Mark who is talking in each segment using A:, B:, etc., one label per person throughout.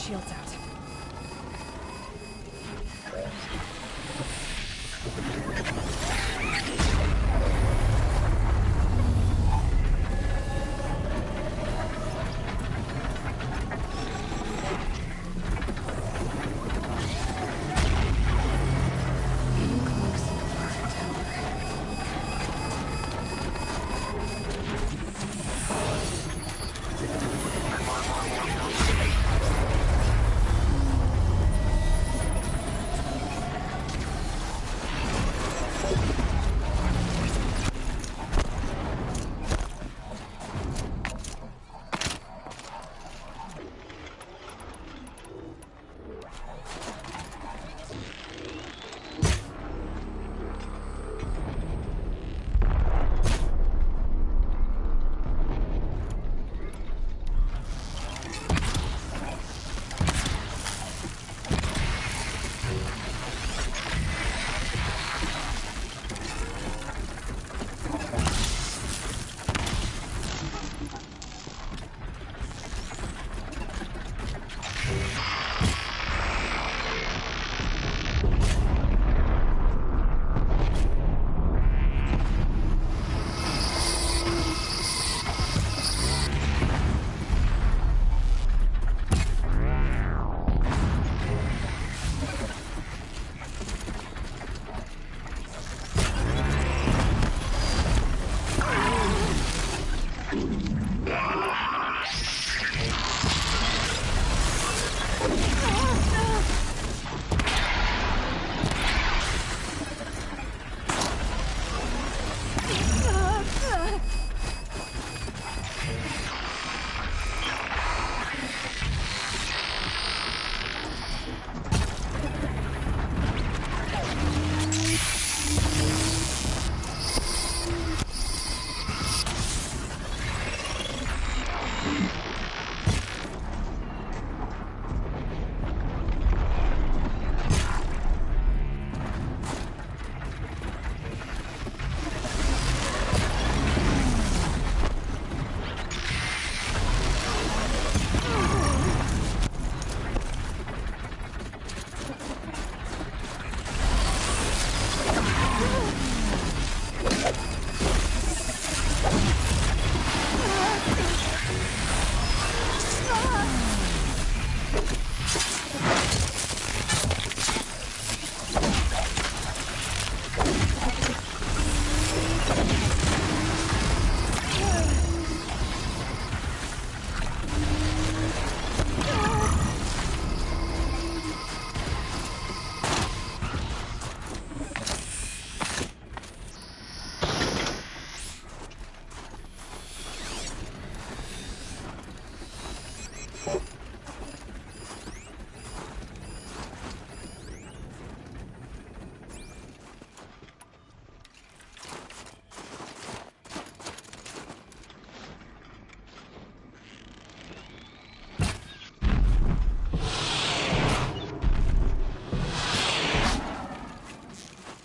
A: shields out.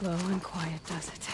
A: Low and quiet does it.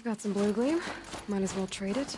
A: Got some blue gleam. Might as well trade it.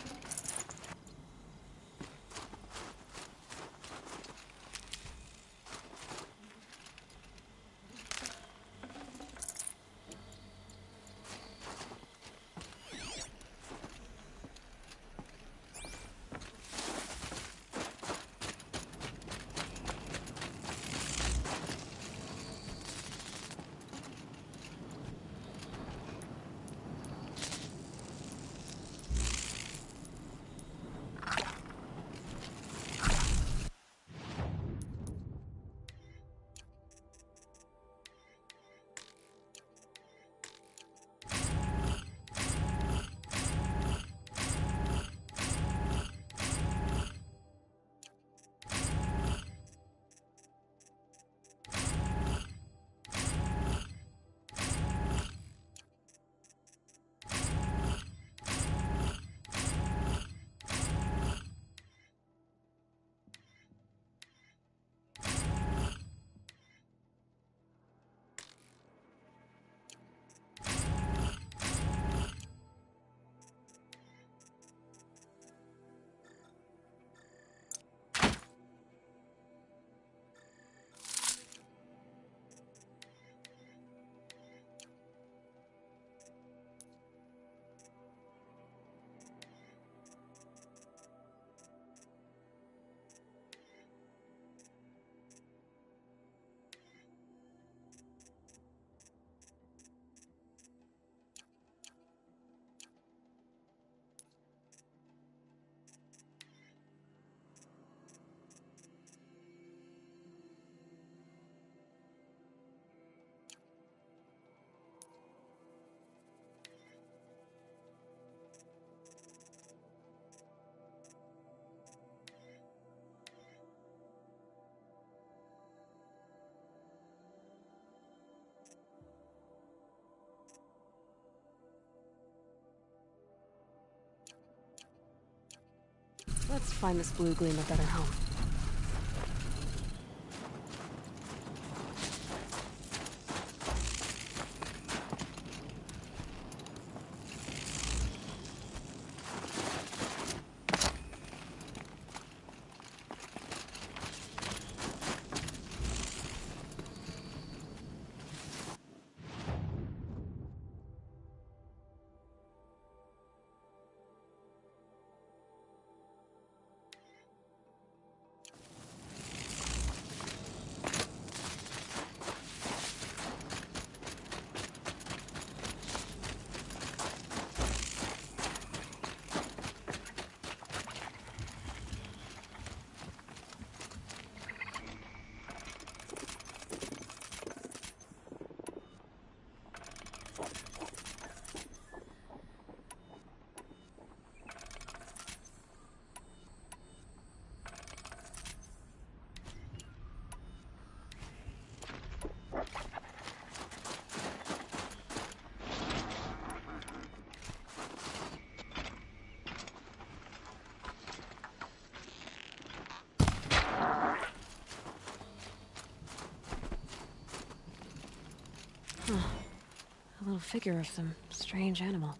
A: Let's find this blue gleam a better home. A little figure of some strange animal.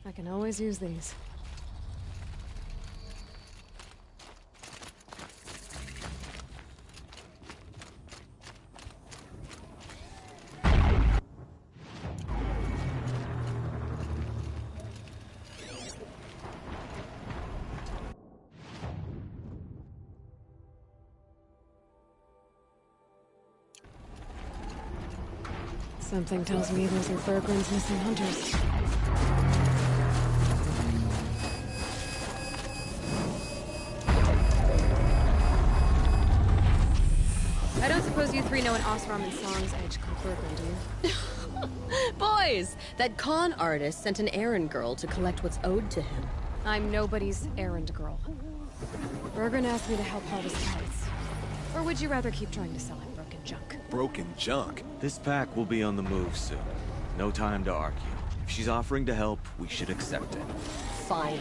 A: I can always use these. Something tells me those are Bergren's missing hunters. I don't suppose you three know an Osram and Song's edge called Bergren, do you?
B: Boys, that con artist sent an errand girl to collect what's owed to him.
A: I'm nobody's errand girl. Bergren asked me to help harvest parts. Or would you rather keep trying to sell him broken junk?
C: Broken junk?
D: This pack will be on the move soon. No time to argue. If she's offering to help, we should accept it.
B: Fine.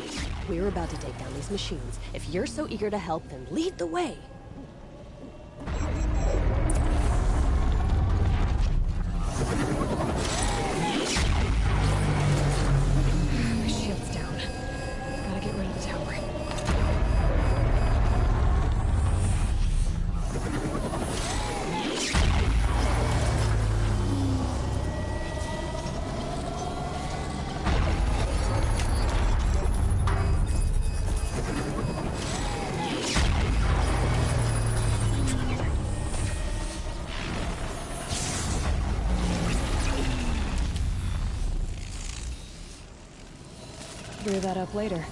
B: We're about to take down these machines. If you're so eager to help, then lead the way.
A: My shield's down. Gotta get rid of the tower. Clear that up later.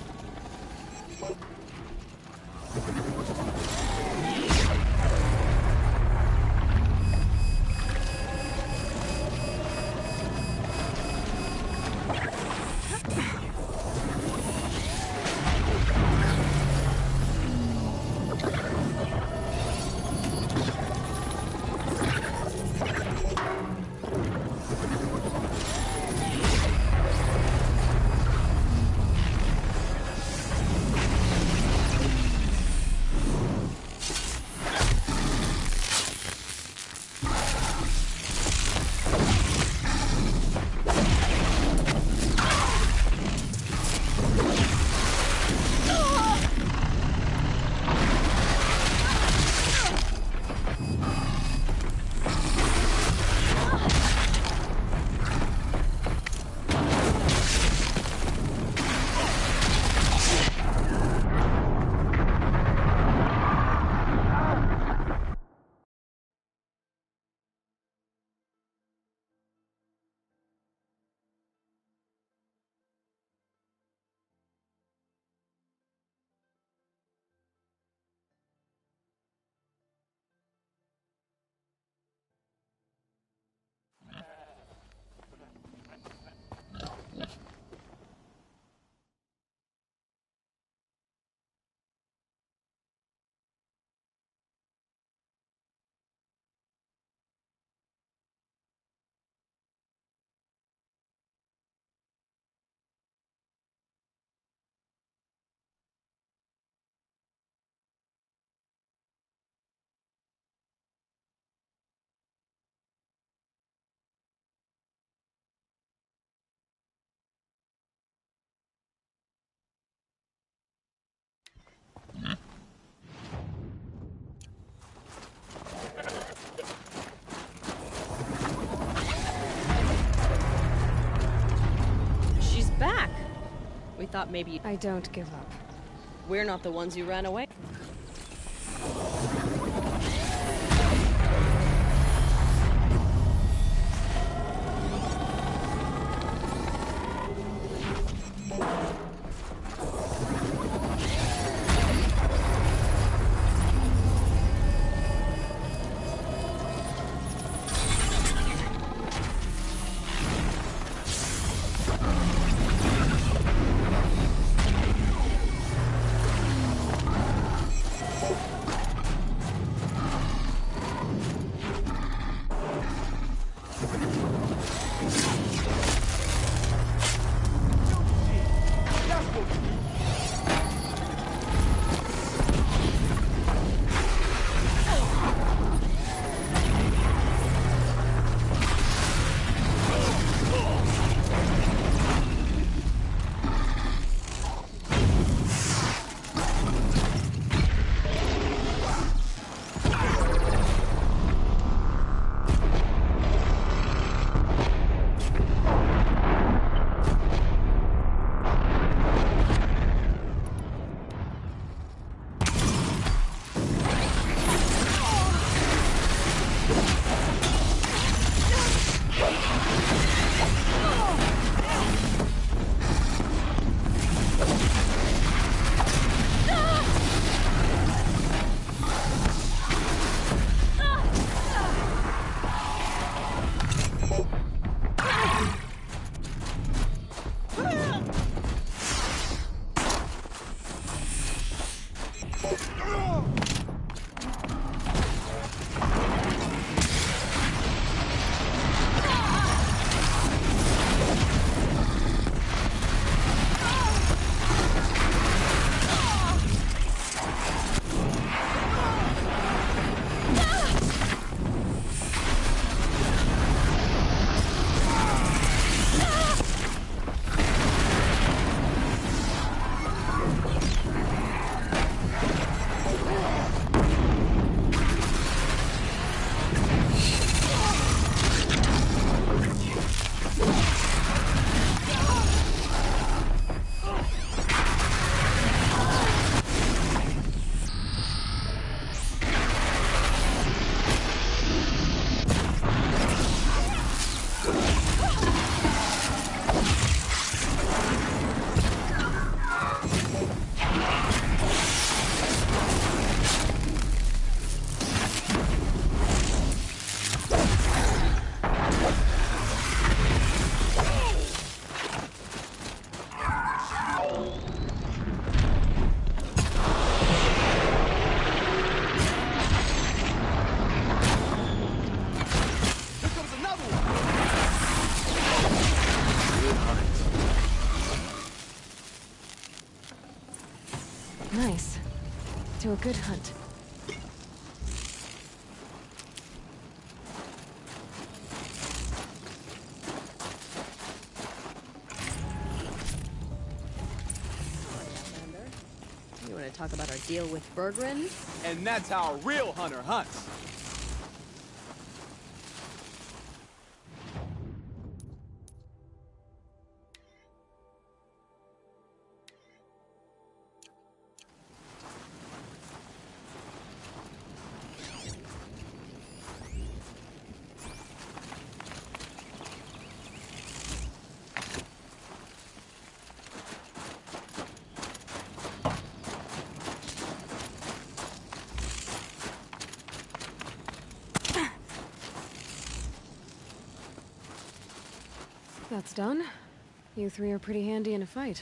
B: We thought maybe
A: I don't give up.
B: we're not the ones who ran away.
A: Nice. To a good hunt.
B: You want to talk about our deal with Bergren?
C: And that's how a real hunter hunts.
A: That's done. You three are pretty handy in a fight.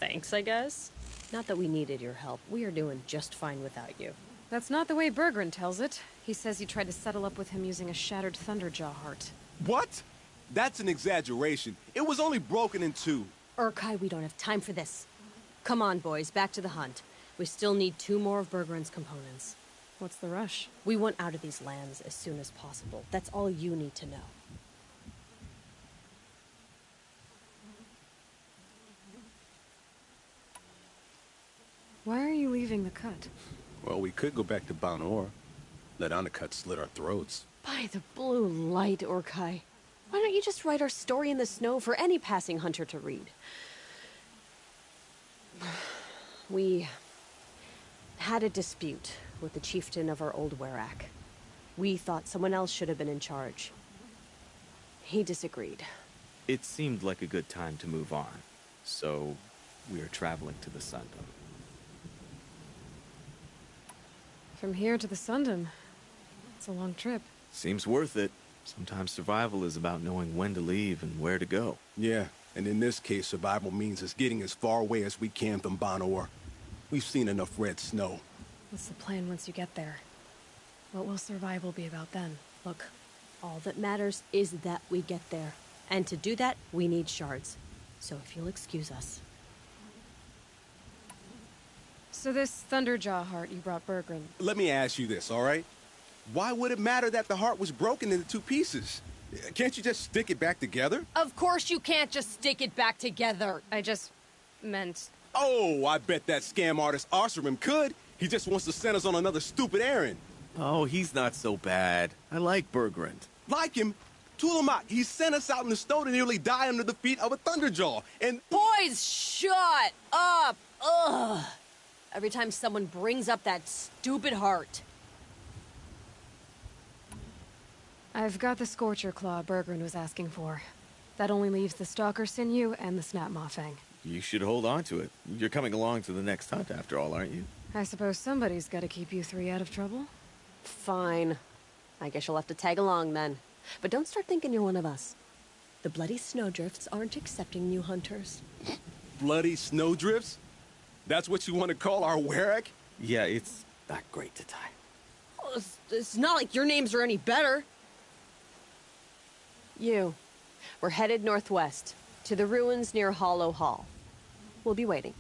B: Thanks, I guess. Not that we needed your help. We are doing just fine without you.
A: That's not the way Bergren tells it. He says you tried to settle up with him using a shattered Thunderjaw heart.
C: What? That's an exaggeration. It was only broken in two.
B: Urkai, we don't have time for this. Come on, boys, back to the hunt. We still need 2 more of Bergren's components.
A: What's the rush?
B: We want out of these lands as soon as possible. That's all you need to know.
A: Why are you leaving the cut?
E: Well, we could go back to Banor. Let Anacut slit our throats.
B: By the blue light, Urkai. Why don't you just write our story in the snow for any passing hunter to read? We had a dispute with the chieftain of our old Werak. We thought someone else should have been in charge. He disagreed.
D: It seemed like a good time to move on, so we are traveling to the Sundom.
A: From here to the Sundom. It's a long trip.
D: Seems worth it. Sometimes survival is about knowing when to leave and where to go.
E: Yeah, and in this case, survival means us getting as far away as we can from Banor. We've seen enough red snow.
A: What's the plan once you get there? What will survival be about then?
B: Look, all that matters is that we get there. And to do that, we need shards. So if you'll excuse us.
A: So this Thunderjaw heart you brought Bergren.
E: Let me ask you this, all right? Why would it matter that the heart was broken into 2 pieces? Can't you just stick it back together?
B: Of course you can't just stick it back together.
A: I just meant...
E: Oh, I bet that scam artist Arsarim could. He just wants to send us on another stupid errand.
D: Oh, he's not so bad. I like Bergren.
E: Like him, Tulamak, he sent us out in the snow to nearly die under the feet of a Thunderjaw. And
B: Boys, shut up! Ugh! Every time someone brings up that stupid heart.
A: I've got the Scorcher Claw Bergren was asking for. That only leaves the Stalker Sinew and the Snap Maw Fang.
D: You should hold on to it. You're coming along to the next hunt after all, aren't you?
A: I suppose somebody's gotta keep you three out of trouble.
B: Fine. I guess you'll have to tag along then. But don't start thinking you're one of us. The Bloody Snowdrifts aren't accepting new hunters.
E: bloody snowdrifts? That's what you want to call our Werak?
D: Yeah, it's not great to tie.
B: Well, it's not like your names are any better. We're headed northwest, to the ruins near Hollow Hall. We'll be waiting.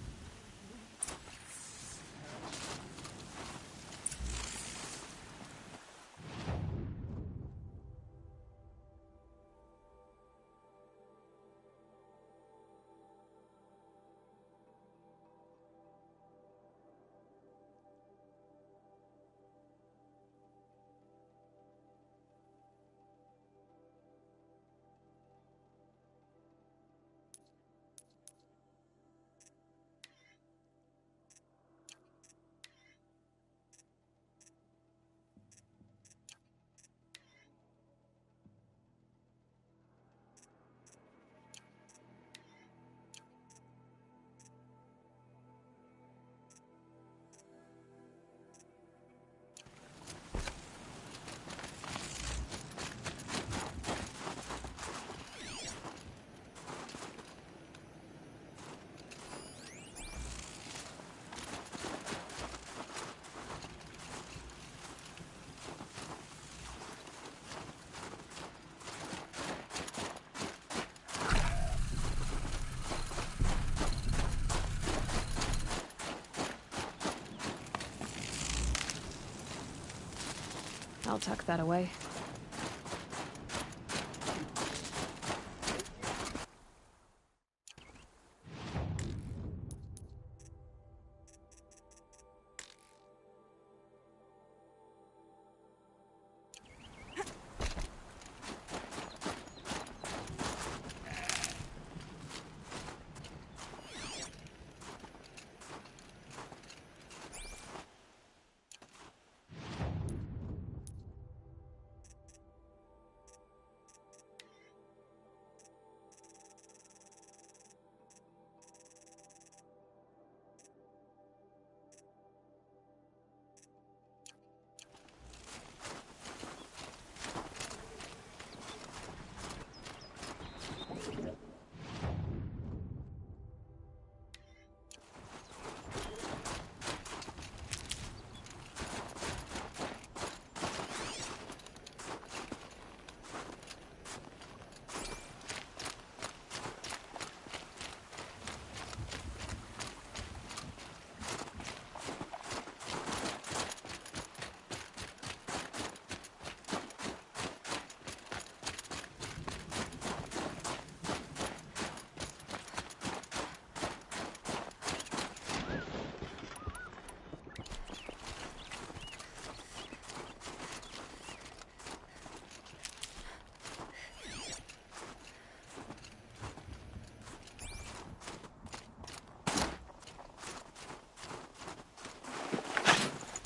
A: I'll tuck that away.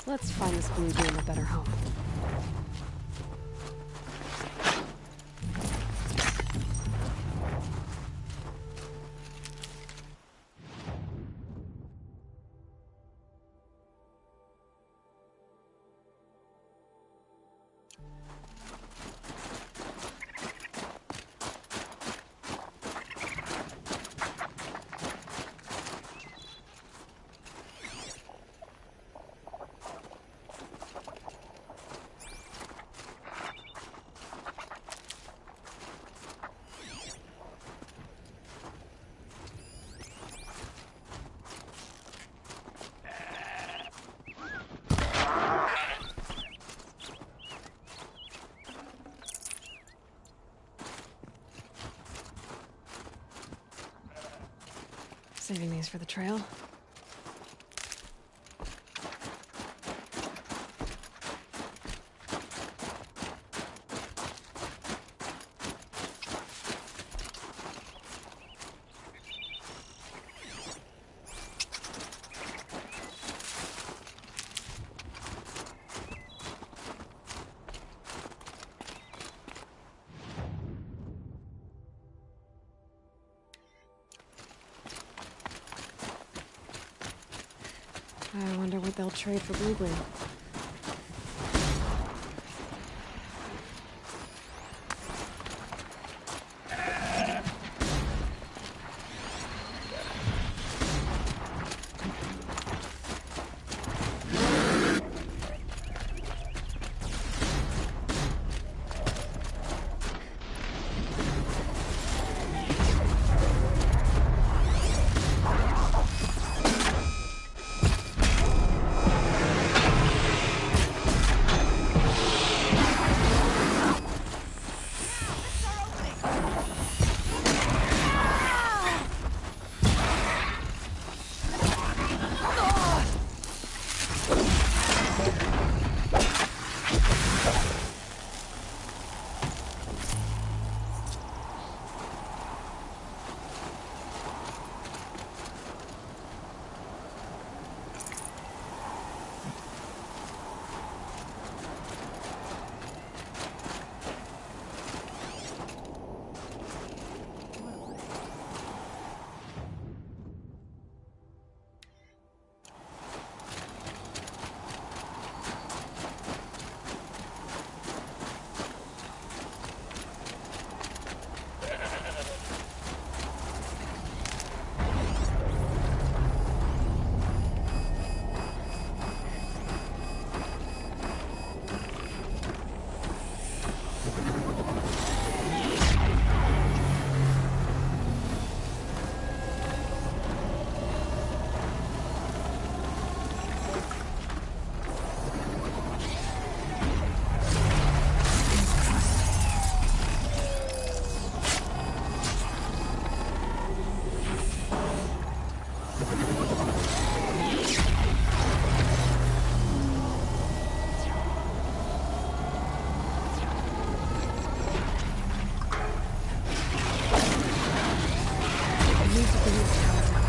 A: Let's find this blue beam a better home. Saving these for the trail. I wonder what they'll trade for blue gleam. need to bring this tower down.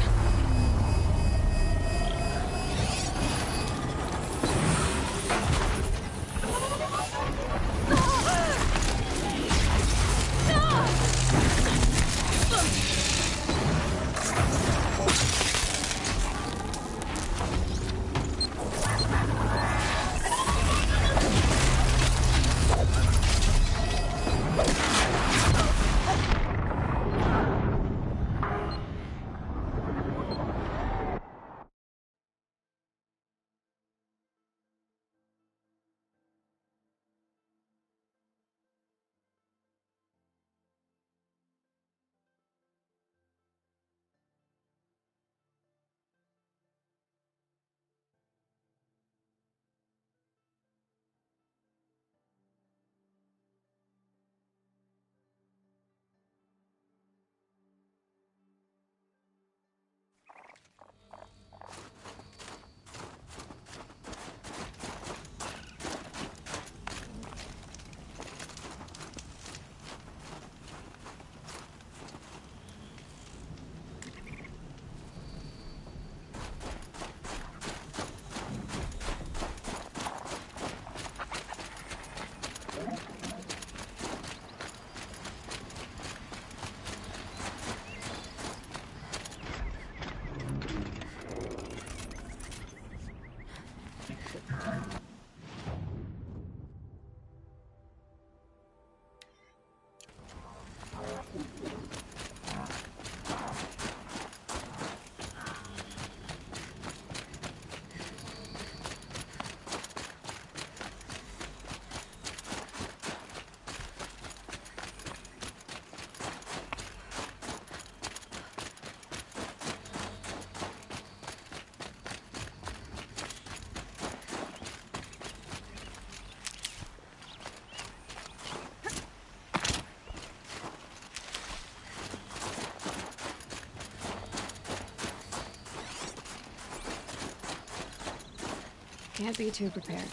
A: Can't be too prepared.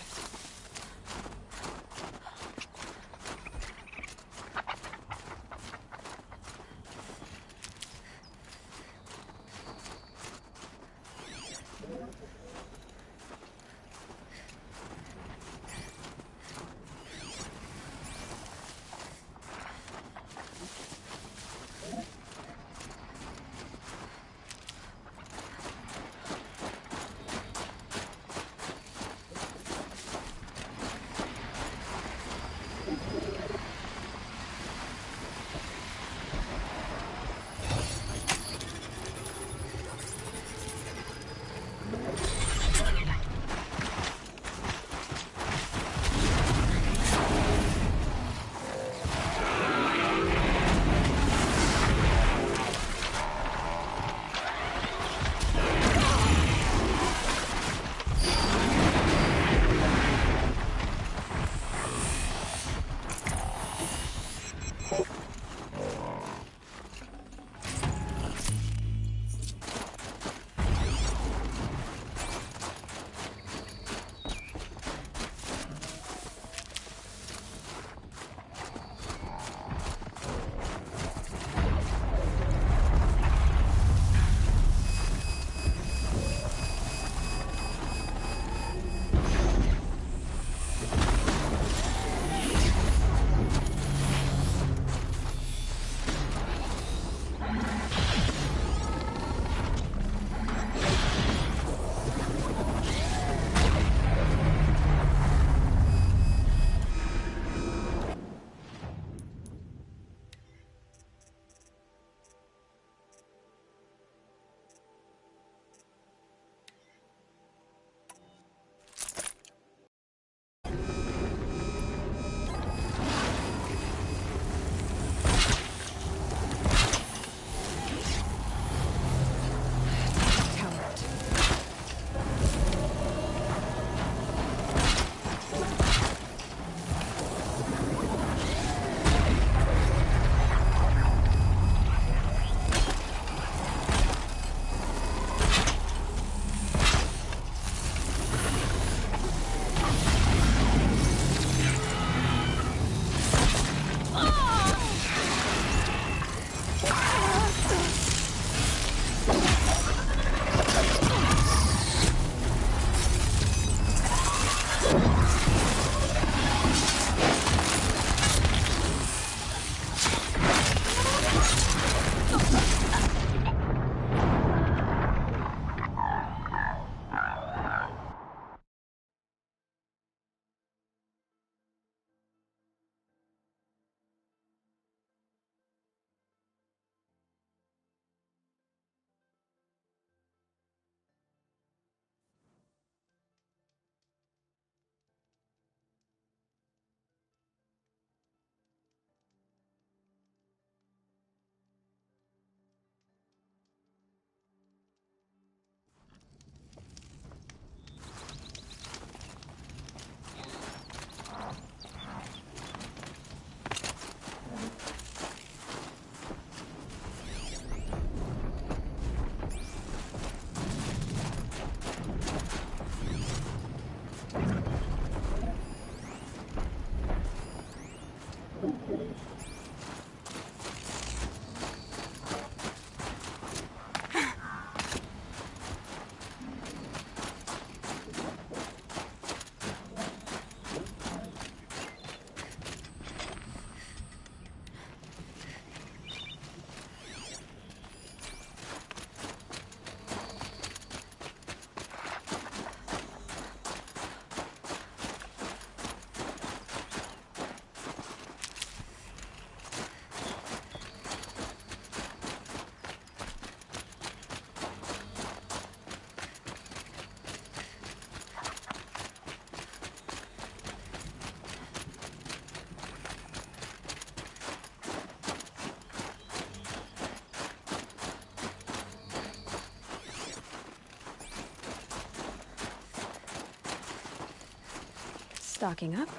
A: stocking up.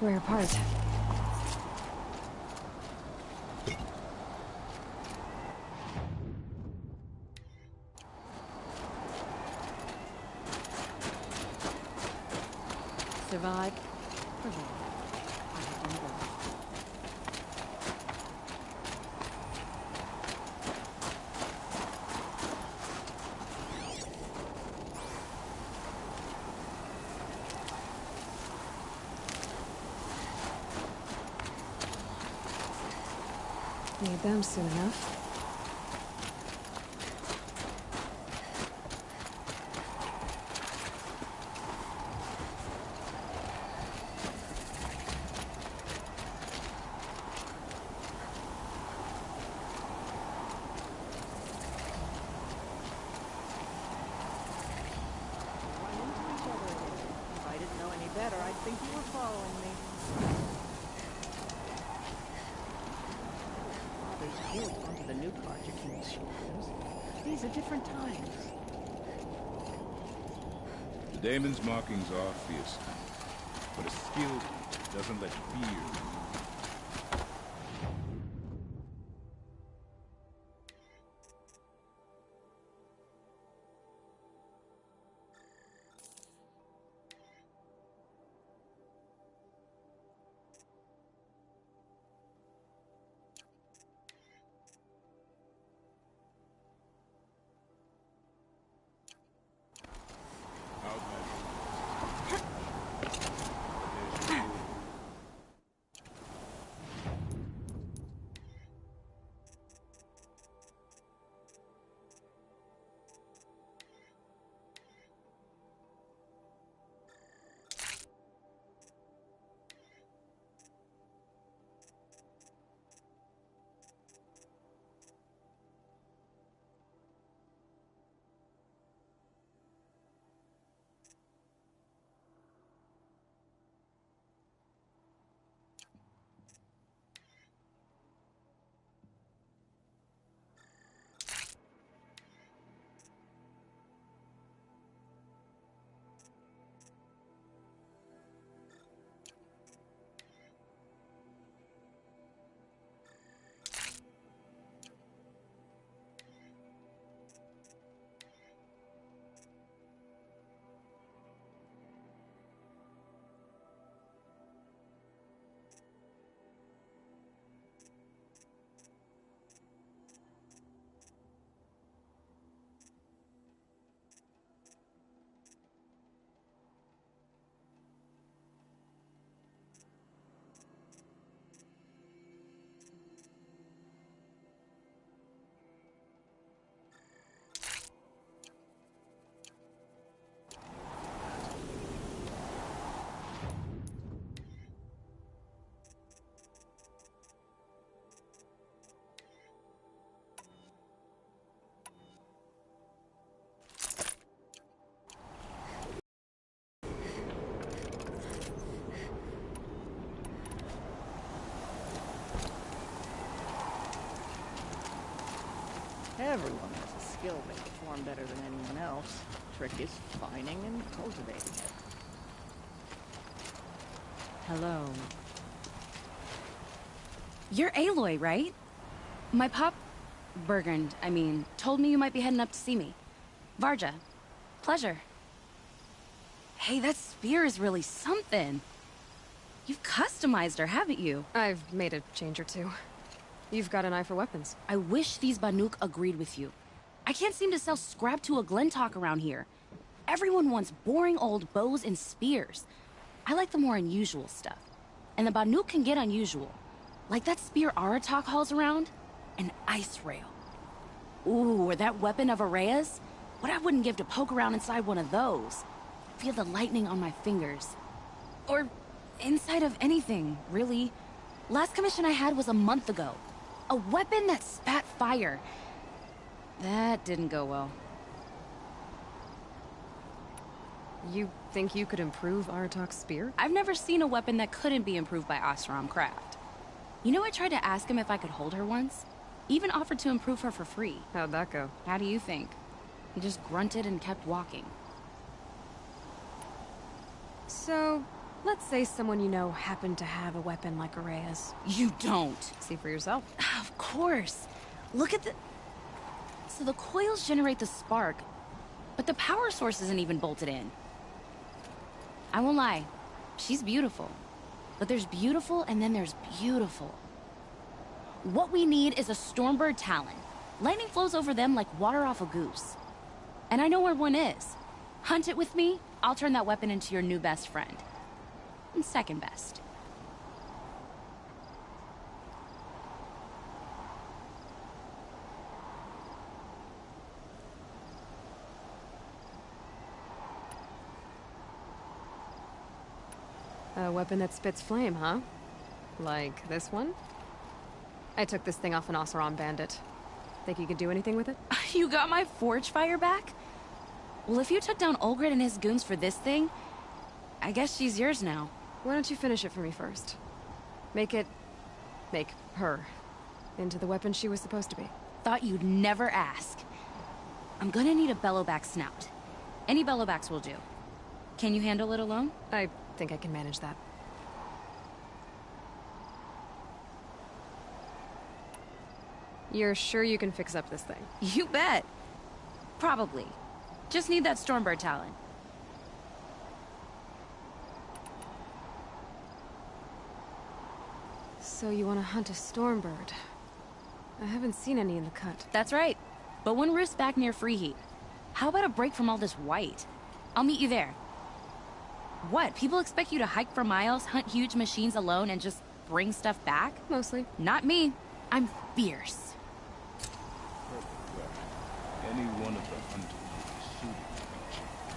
A: Rare part.
B: Survive.
A: Need them soon enough.
F: If I didn't know any better, I'd think you were following me. Father's guilt onto the new project he was shoulders. These are different times.
G: The Damon's markings are fierce, but a skilled doesn't let fear.
F: Everyone has a skill they perform better than anyone else. Trick is finding and cultivating it.
B: Hello.
H: You're Aloy, right? My pop... Bergund, I mean, told me you might be heading up to see me. Varja. Pleasure. Hey, that spear is really something. You've customized her, haven't you?
A: I've made a change or two. You've got an eye for weapons.
H: I wish these Banuk agreed with you. I can't seem to sell scrap to a Glentalk around here. Everyone wants boring old bows and spears. I like the more unusual stuff. And the Banuk can get unusual. Like that spear Aratak hauls around. An ice rail. Ooh, or that weapon of Araya's? What I wouldn't give to poke around inside one of those. Feel the lightning on my fingers. Or inside of anything, really. Last commission I had was a month ago. A weapon that spat fire. That didn't go well.
A: You think you could improve Aratak's spear?
H: I've never seen a weapon that couldn't be improved by Oseram Craft. You know, I tried to ask him if I could hold her once. Even offered to improve her for free.
A: How'd that go?
H: How do you think? He just grunted and kept walking.
A: So, Let's say someone you know happened to have a weapon like Araya's.
H: You don't.
A: See for yourself.
H: Of course. Look at the... So the coils generate the spark, but the power source isn't even bolted in. I won't lie. She's beautiful. But there's beautiful and then there's beautiful. What we need is a Stormbird Talon. Lightning flows over them like water off a goose. And I know where one is. Hunt it with me, I'll turn that weapon into your new best friend. And second best.
A: A weapon that spits flame, huh? Like this one? I took this thing off an Oseram bandit. Think you could do anything with it?
H: You got my forge fire back? Well, if you took down Olgrid and his goons for this thing, I guess she's yours now.
A: Why don't you finish it for me first? Make her into the weapon she was supposed to be.
H: Thought you'd never ask. I'm gonna need a bellowback snout. Any bellowbacks will do. Can you handle it alone?
A: I think I can manage that. You're sure you can fix up this thing?
H: You bet. Probably. Just need that Stormbird Talon.
A: So you want to hunt a Stormbird? I haven't seen any in the cut.
H: That's right. But one roosts back near Freeheat. How about a break from all this white? I'll meet you there. What? People expect you to hike for miles, hunt huge machines alone, and just bring stuff back?
A: Mostly.
H: Not me. I'm fierce.
G: Any one of the hunters would be suited to reach.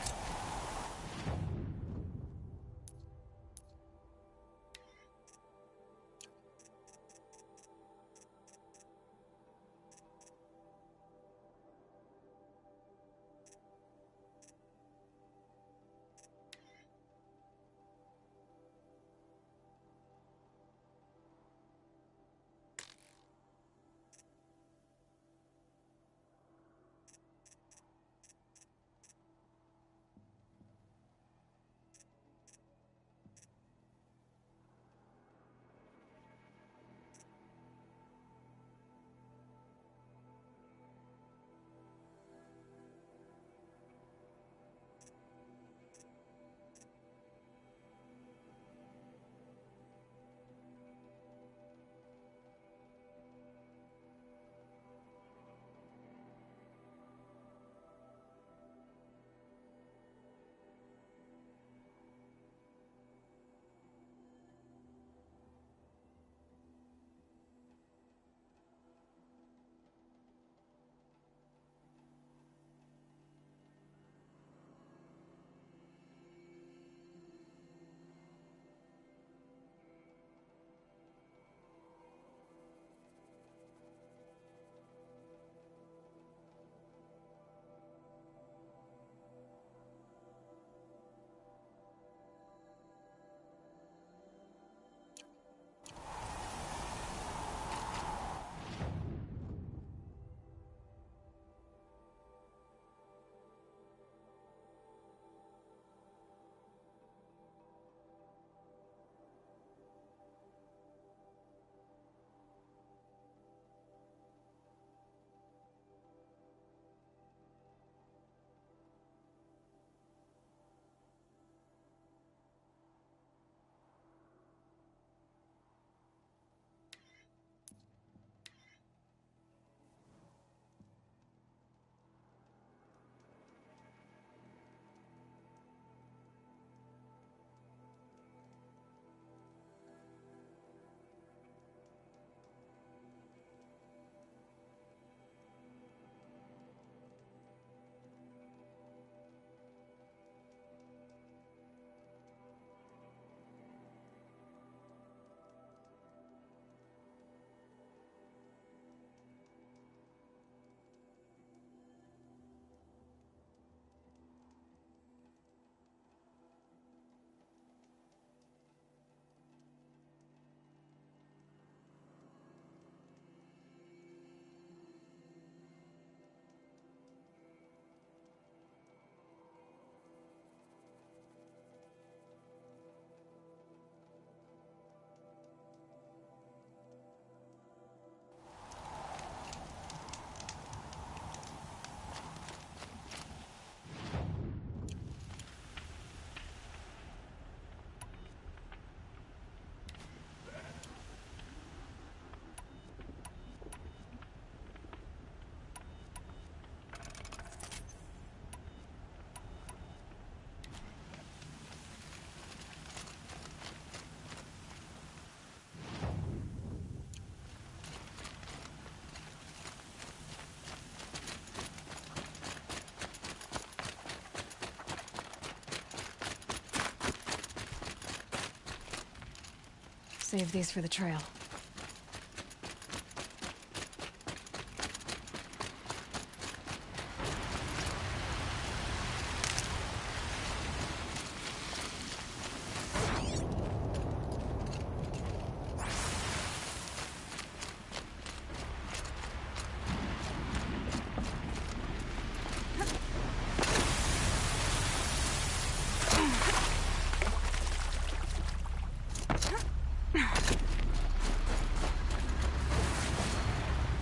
A: Save these for the trail.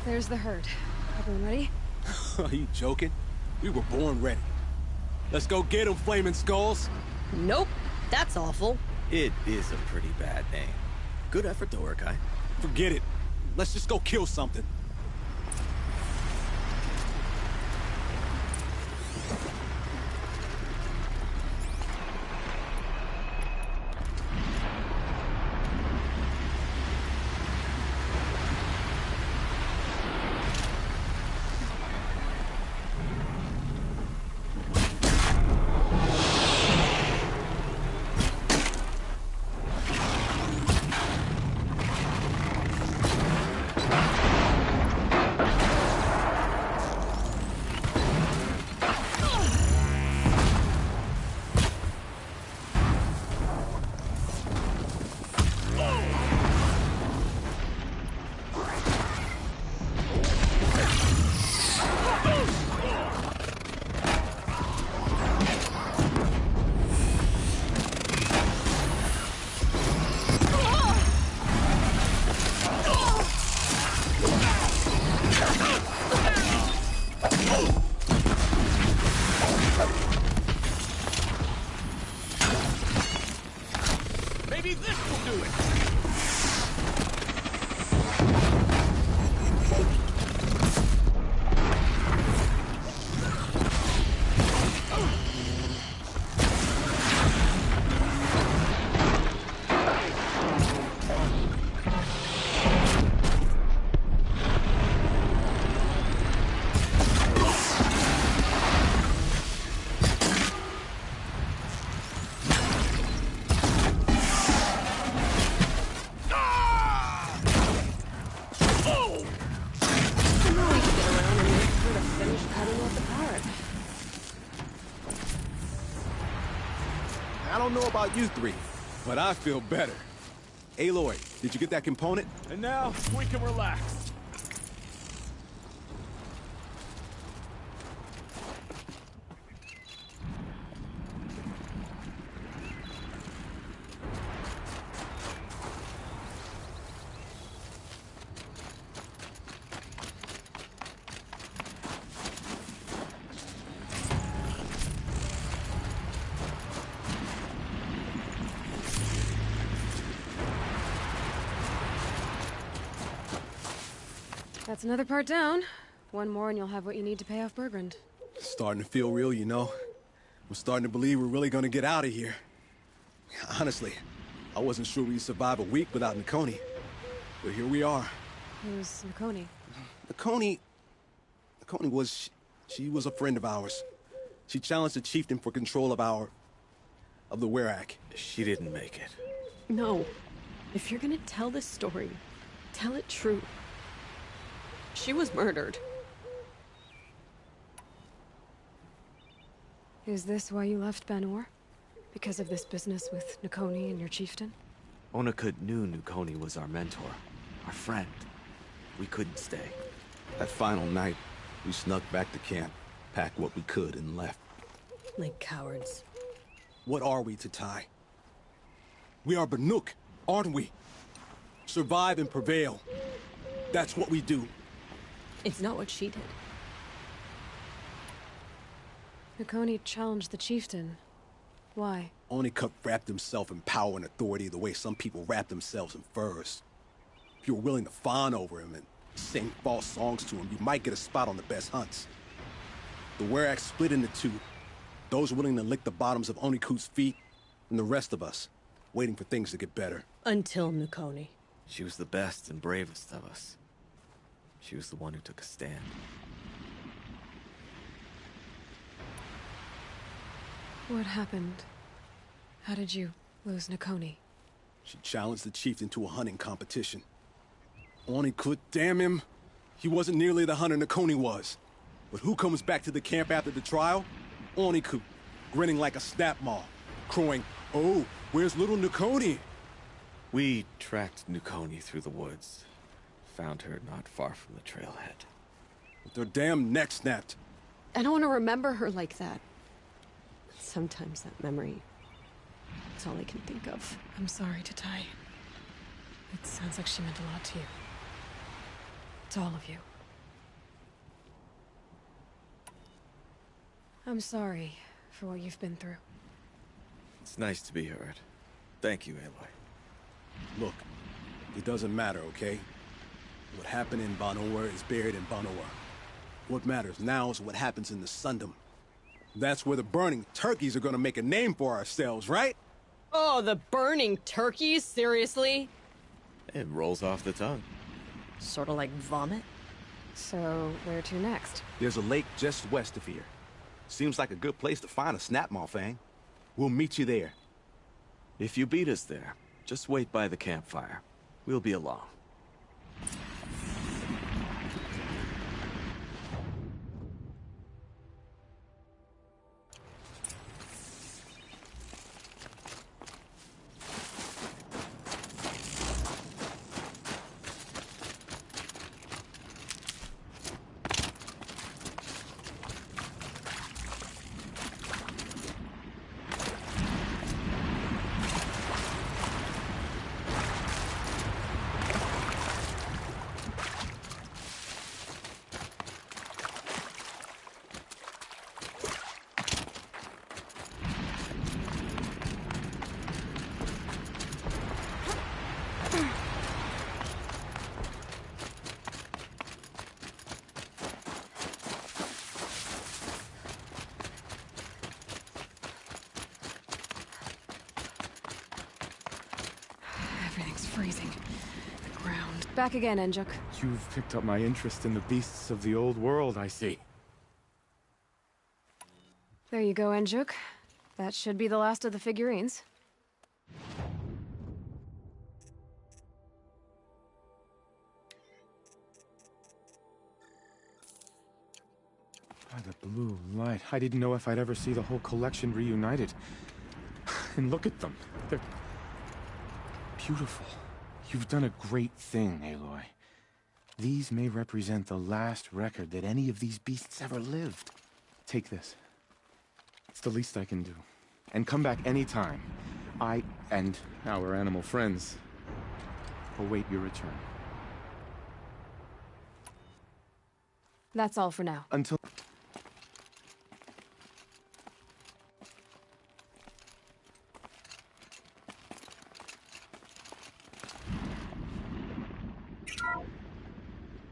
A: There's the herd. Everyone ready?
E: Are you joking? We were born ready. Let's go get them, flaming skulls.
B: Nope. That's awful.
D: It is a pretty bad name. Good effort, though, Urkai.
E: Forget it. Let's just go kill something.
C: Maybe this will do it.
E: I don't know about you three, but I feel better. Aloy, did you get that component?
C: And now, we can relax.
A: That's another part down. One more and you'll have what you need to pay off Bergrand.
E: Starting to feel real, you know. I'm starting to believe we're really gonna get out of here. Honestly, I wasn't sure we'd survive a week without Nakoni. But here we are.
A: Who's Nakoni?
E: Nakoni was... she was a friend of ours. She challenged the chieftain for control of the Werak.
D: She didn't make it.
B: No. If you're gonna tell this story, tell it true. She was murdered.
A: Is this why you left Banor? Because of this business with Nakoni and your chieftain?
D: Onakut knew Nakoni was our mentor, our friend. We couldn't stay.
E: That final night, we snuck back to camp, packed what we could, and left.
B: Like cowards.
E: What are we to Ty? We are Banuk, aren't we? Survive and prevail. That's what we do.
B: It's not what she did.
A: Nakoni challenged the chieftain. Why?
E: Onikup wrapped himself in power and authority the way some people wrap themselves in furs. If you were willing to fawn over him and sing false songs to him, you might get a spot on the best hunts. The Werak split into two. Those willing to lick the bottoms of Onikut's feet, and the rest of us, waiting for things to get better.
B: Until Nakoni.
D: She was the best and bravest of us. She was the one who took a stand.
A: What happened? How did you lose Nakoni?
E: She challenged the chieftain to a hunting competition. Onikut, damn him! He wasn't nearly the hunter Nakoni was. But who comes back to the camp after the trial? Onikut, grinning like a snap maw, crowing, "Oh, where's little Nakoni?"
D: We tracked Nukoni through the woods. Found her not far from the trailhead.
E: With their damn neck snapped.
B: I don't want to remember her like that. Sometimes that memory... it's all I can think of.
A: I'm sorry, Tatai. It sounds like she meant a lot to you. To all of you. I'm sorry for what you've been through.
D: It's nice to be heard. Thank you, Aloy.
E: Look, it doesn't matter, okay? What happened in Banor is buried in Banor. What matters now is what happens in the Sundom. That's where the burning turkeys are gonna make a name for ourselves, right?
B: Oh, the burning turkeys? Seriously?
D: It rolls off the tongue.
B: Sort of like vomit?
A: So, where to next?
C: There's a lake just west of here. Seems like a good place to find a snapmaw fang. We'll meet you there.
D: If you beat us there, just wait by the campfire. We'll be along.
A: Everything's freezing. The ground. Back again, Enjuk.
G: You've picked up my interest in the beasts of the old world, I see.
A: There you go, Enjuk. That should be the last of the figurines.
G: By the blue light, I didn't know if I'd ever see the whole collection reunited. And look at them. They're beautiful. You've done a great thing, Aloy. These may represent the last record that any of these beasts ever lived. Take this. It's the least I can do. And come back anytime. I and our animal friends await your return.
A: That's all for now.
G: Until...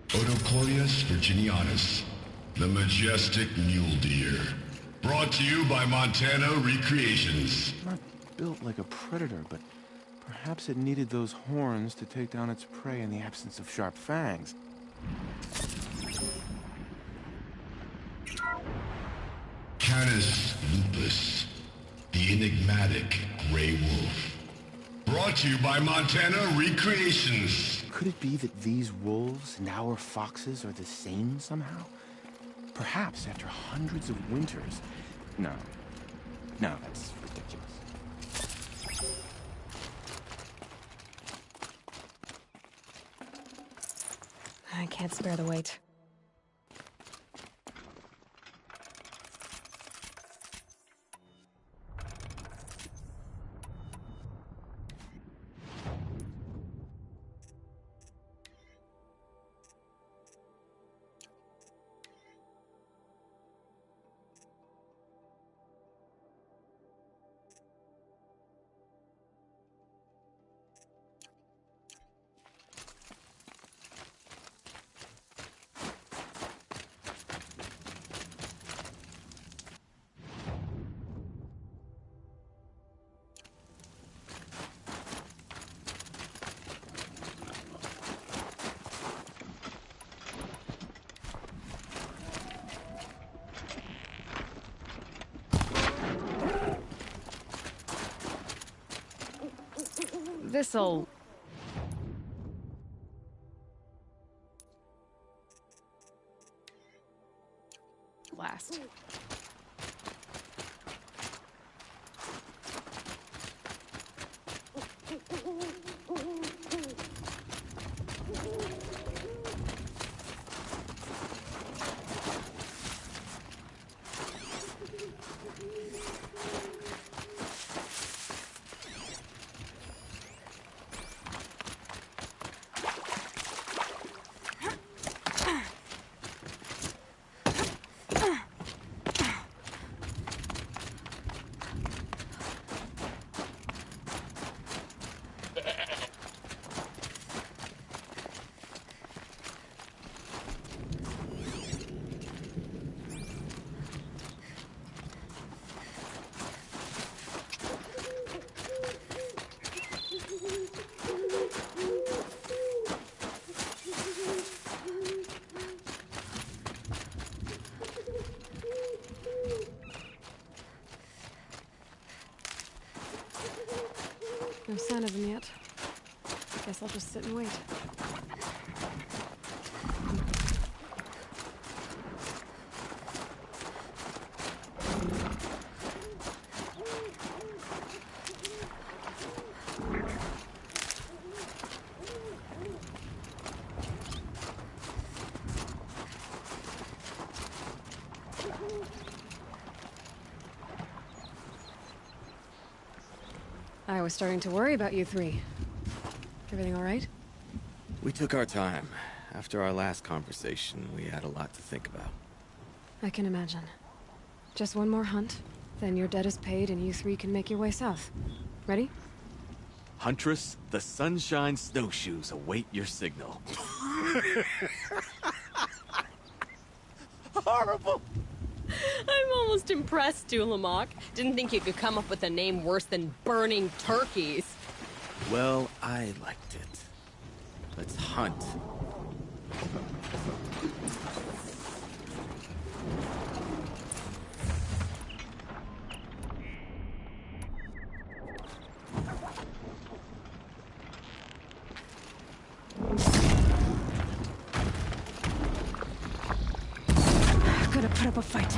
I: Odocoreus virginianus, the majestic mule deer. Brought to you by Montana Recreations.
G: Not built like a predator, but perhaps it needed those horns to take down its prey in the absence of sharp fangs.
I: Canis lupus, the enigmatic gray wolf. Brought to you by Montana Recreations.
G: Could it be that these wolves and our foxes are the same somehow? Perhaps after hundreds of winters. No. No, that's ridiculous.
A: I can't spare the weight. This'll... last. No sign of him yet. Guess I'll just sit and wait. I was starting to worry about you three. Everything all right?
D: We took our time. After our last conversation, we had a lot to think about.
A: I can imagine. Just one more hunt, then your debt is paid and you three can make your way south. Ready?
D: Huntress, the Sunshine Snowshoes await your signal.
J: Horrible! I'm almost impressed, Dulamok. Didn't think you could come up with a name worse than Burning Turkeys.
D: Well, I liked it. Let's hunt.
A: Gotta put up a fight.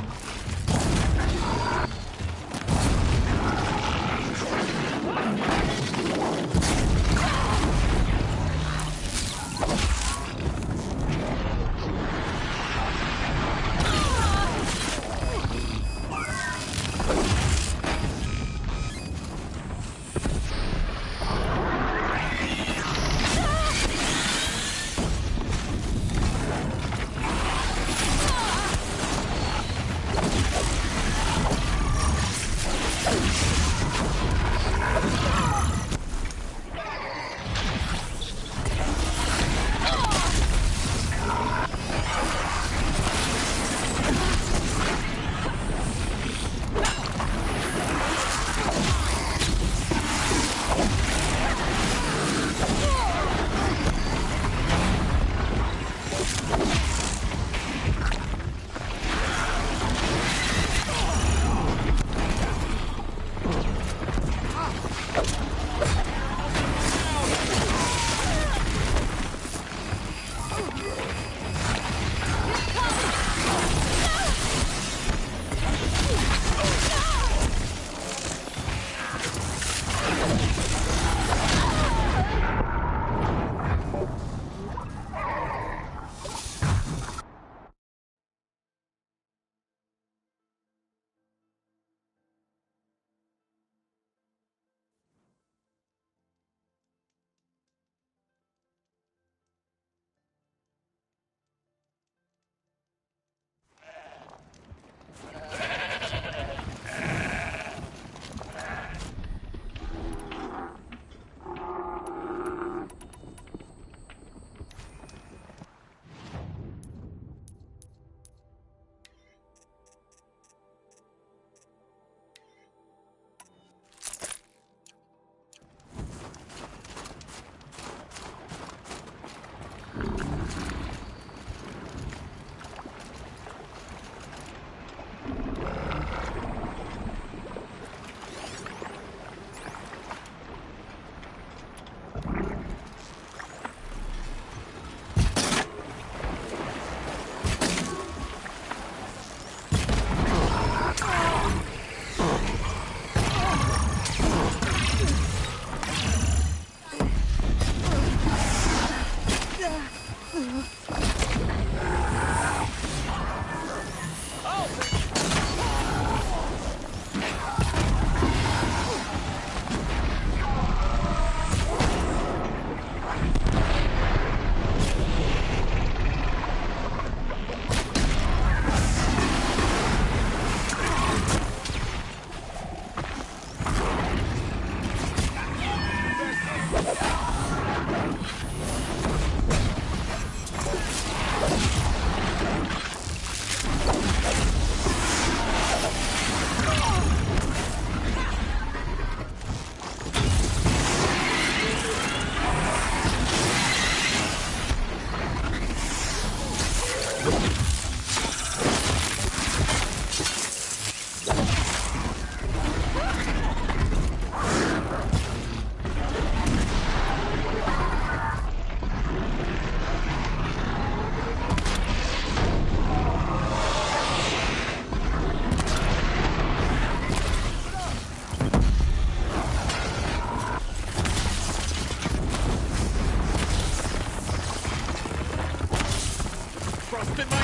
D: dust in my...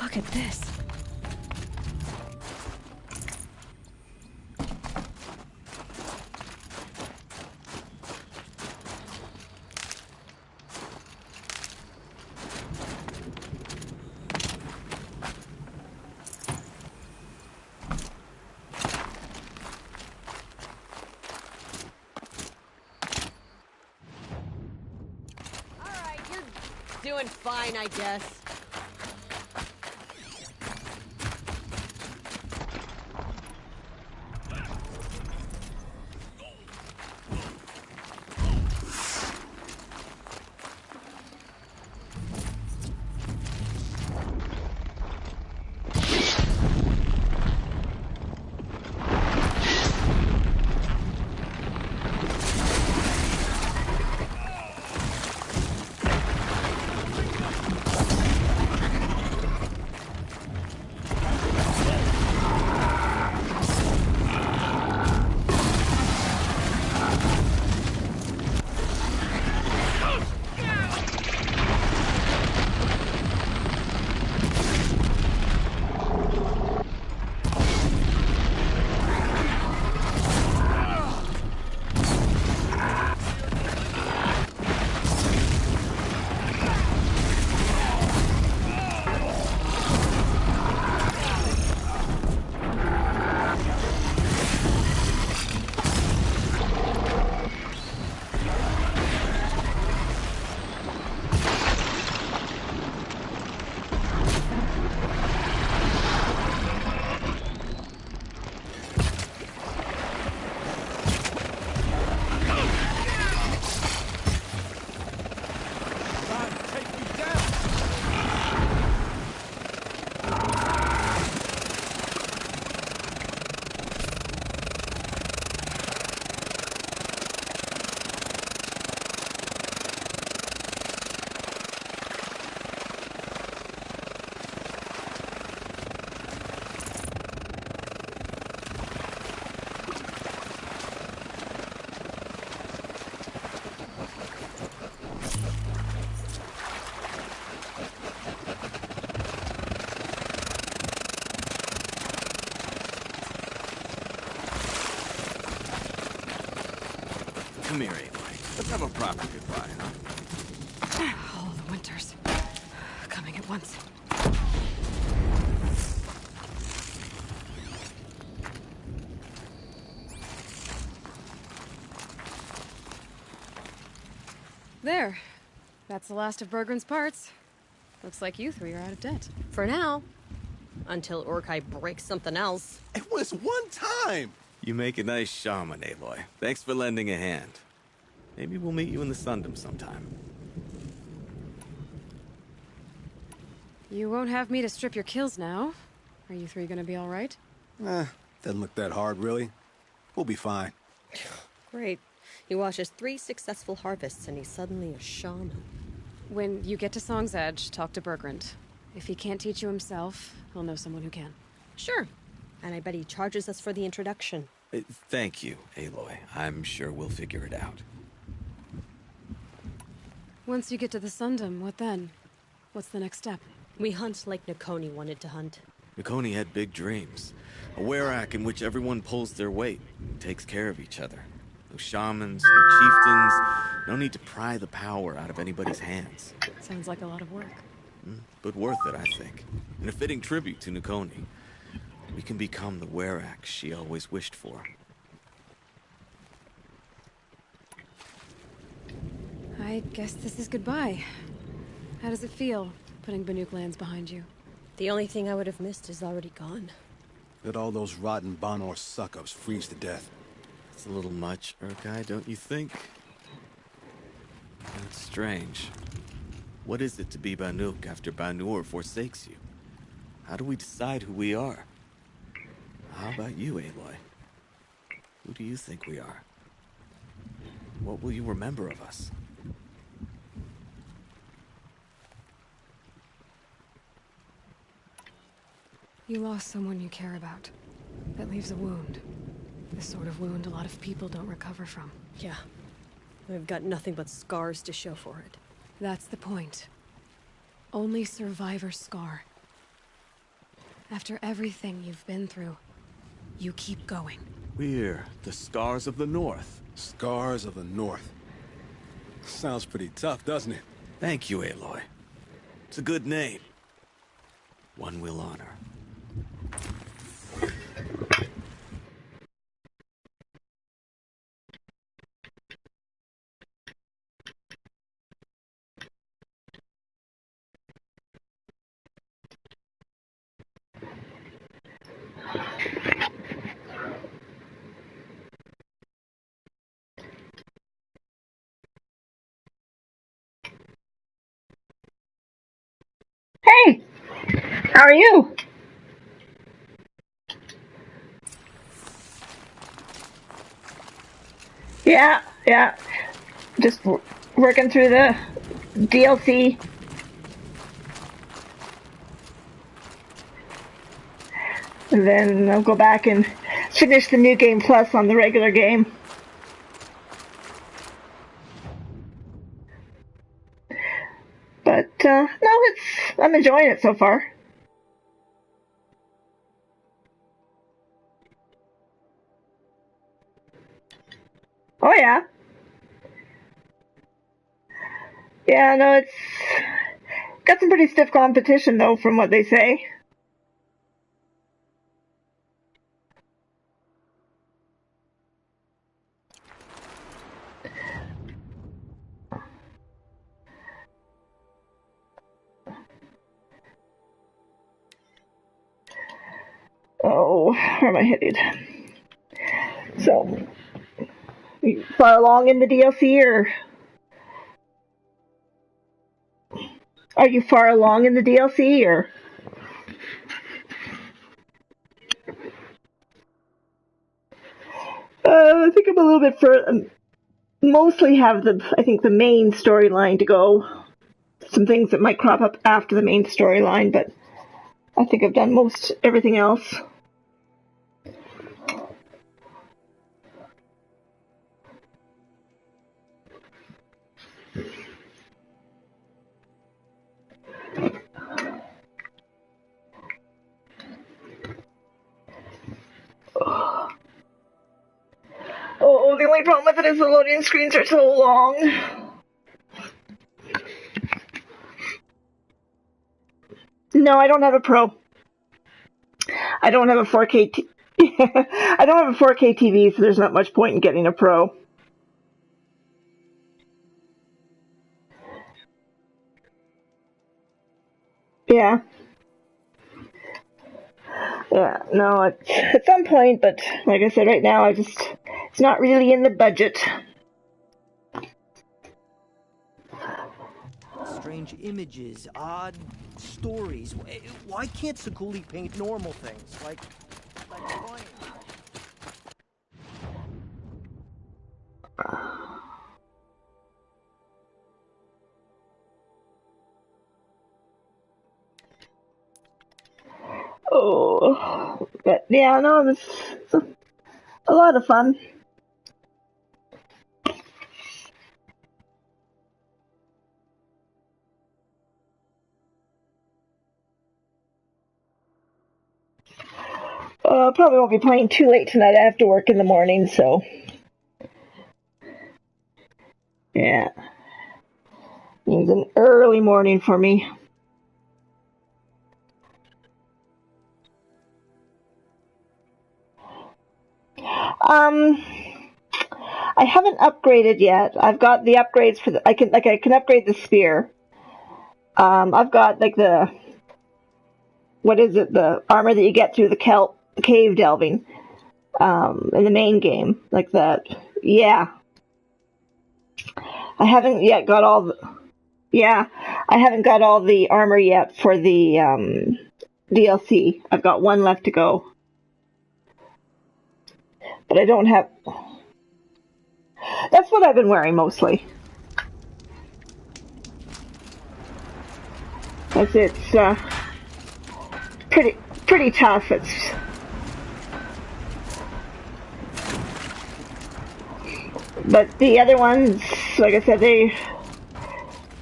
B: Look at this.
J: All right, you're doing fine, I guess.
D: Come here, Aloy. Let's have a proper goodbye, huh?
A: All the winters. Coming at once. There. That's the last of Bergren's parts. Looks like you three are out of debt.
J: For now. Until Urkai breaks something else.
E: It was one time!
D: You make a nice shaman, Aloy. Thanks for lending a hand. Maybe we'll meet you in the Sundom sometime.
A: You won't have me to strip your kills now. Are you three gonna be all right?
E: Doesn't look that hard, really. We'll be fine.
J: Great. He watches 3 successful harvests and he's suddenly a shaman.
A: When you get to Song's Edge, talk to Bergrand. If he can't teach you himself, he'll know someone who can.
J: Sure. And I bet he charges us for the introduction.
D: Thank you, Aloy. I'm sure we'll figure it out.
A: Once you get to the Sundom, what then? What's the next step?
J: We hunt like Nakoni wanted to hunt.
D: Nakoni had big dreams. A werak in which everyone pulls their weight and takes care of each other. No shamans, no chieftains, no need to pry the power out of anybody's hands.
A: Sounds like a lot of work.
D: But worth it, I think. And a fitting tribute to Nakoni. We can become the werak she always wished for.
A: I guess this is goodbye. How does it feel, putting Banuk lands behind you?
J: The only thing I would have missed is already gone.
E: Let all those rotten Banor suck-ups freeze to death.
D: It's a little much, Urkai, don't you think? That's strange. What is it to be Banuk after Banur forsakes you? How do we decide who we are? How about you, Aloy? Who do you think we are? What will you remember of us?
A: You lost someone you care about. That leaves a wound. The sort of wound a lot of people don't recover from.
J: Yeah. I've got nothing but scars to show for it.
A: That's the point. Only survivor's scar. After everything you've been through, you keep going.
D: We're the Scars of the North.
E: Scars of the North. Sounds pretty tough, doesn't it?
D: Thank you, Aloy. It's a good name. One we'll honor.
K: Hey! How are you? Yeah. Just working through the DLC. And then I'll go back and finish the New Game Plus on the regular game. But, no, I'm enjoying it so far. Oh, yeah. Yeah, no, it's got some pretty stiff competition, though, from what they say. Oh, where am I headed? So, you far along in the DLC, or are you far along in the DLC, or? I think I'm a little bit further. Mostly have the main storyline to go. Some things that might crop up after the main storyline, but I think I've done most everything else. Oh, the only problem with it is the loading screens are so long. No, I don't have a Pro. I don't have a 4K I don't have a 4K TV, so there's not much point in getting a Pro. Yeah. Yeah, no, it's at some point, but like I said, right now, it's not really in the budget.
L: Strange images, odd stories. Why can't Sakuli paint normal things, like flying?
K: Oh, but yeah, no, it's a lot of fun. Probably won't be playing too late tonight. I have to work in the morning, so yeah, means an early morning for me. I haven't upgraded yet. I've got the upgrades for I can upgrade the spear. I've got like the armor that you get through the cave delving in the main game, like that. Yeah. I haven't yet got all I haven't got all the armor yet for the DLC. I've got one left to go. But I don't have... That's what I've been wearing mostly. As it's pretty tough. But the other ones, like I said,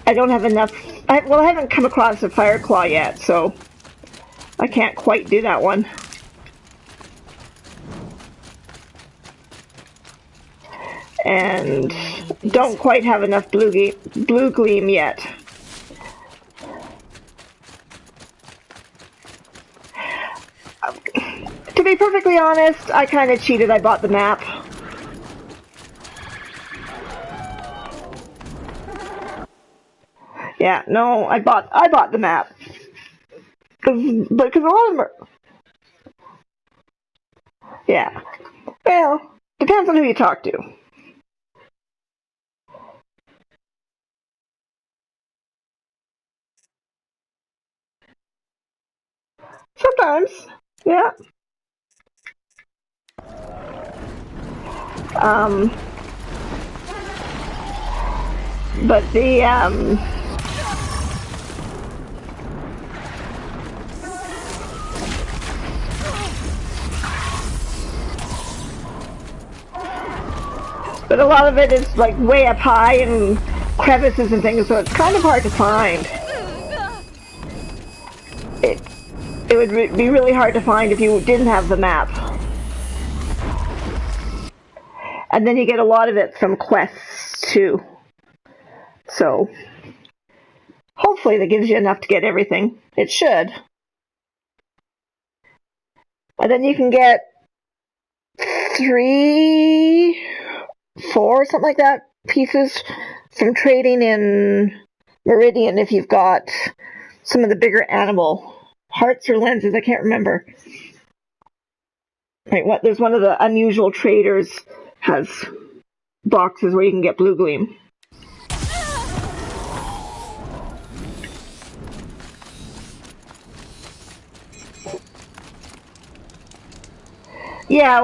K: I don't have enough. I haven't come across a Fireclaw yet, so I can't quite do that one. And don't quite have enough blue gleam yet. To be perfectly honest, I kind of cheated. I bought the map. Yeah, no, I bought the map. Because a lot of them are... Yeah. Well, depends on who you talk to. Sometimes, yeah. But but a lot of it is like way up high and crevices and things, so it's kind of hard to find. It would be really hard to find if you didn't have the map. And then you get a lot of it from quests too. So hopefully that gives you enough to get everything. It should. And then you can get 3, 4, something like that, pieces from trading in Meridian if you've got some of the bigger animal hearts or lenses, I can't remember. Right, there's one of the unusual traders has boxes where you can get blue gleam. Yeah,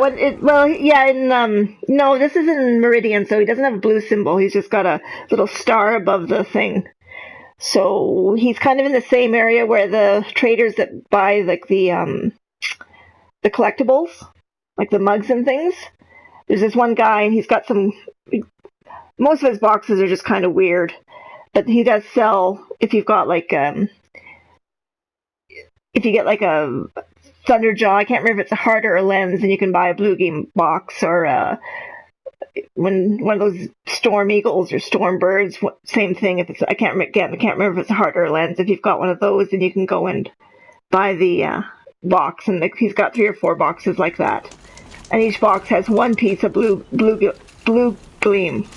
K: no, this is in Meridian, so he doesn't have a blue symbol. He's just got a little star above the thing. So he's kind of in the same area where the traders that buy like the collectibles, like the mugs and things. There's this one guy, and he's got most of his boxes are just kind of weird, but he does sell if you've got like if you get like a Thunderjaw, I can't remember if it's a heart or a lens, and you can buy a blue game box, or when one of those storm eagles or storm birds, same thing. If it's I can't remember if it's a heart or a lens. If you've got one of those, then you can go and buy the box, and he's got 3 or 4 boxes like that, and each box has one piece of blue gleam.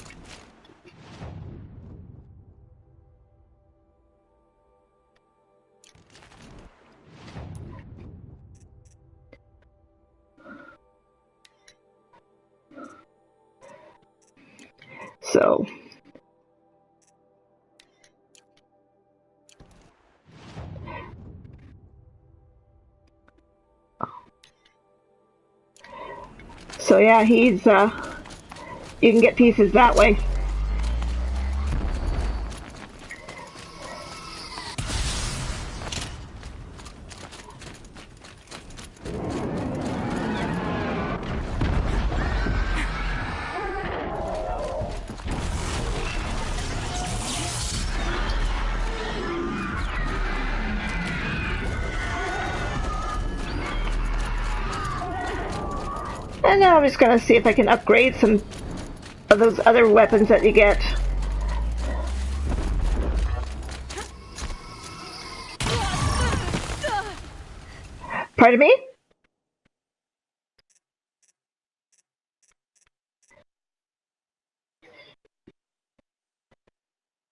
K: So yeah, he's you can get pieces that way. And now I'm just going to see if I can upgrade some of those other weapons that you get. Pardon me?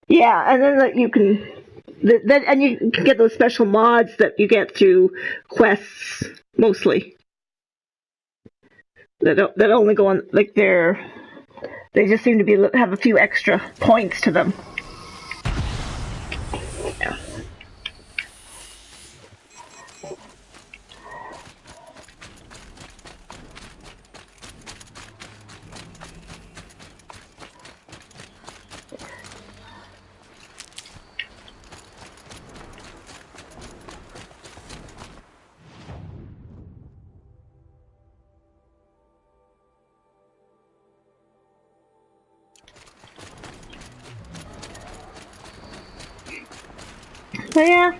K: Yeah, and then you can, and you can get those special mods that you get through quests, mostly. That only go on, like they just seem to have a few extra points to them. Yeah. So yeah.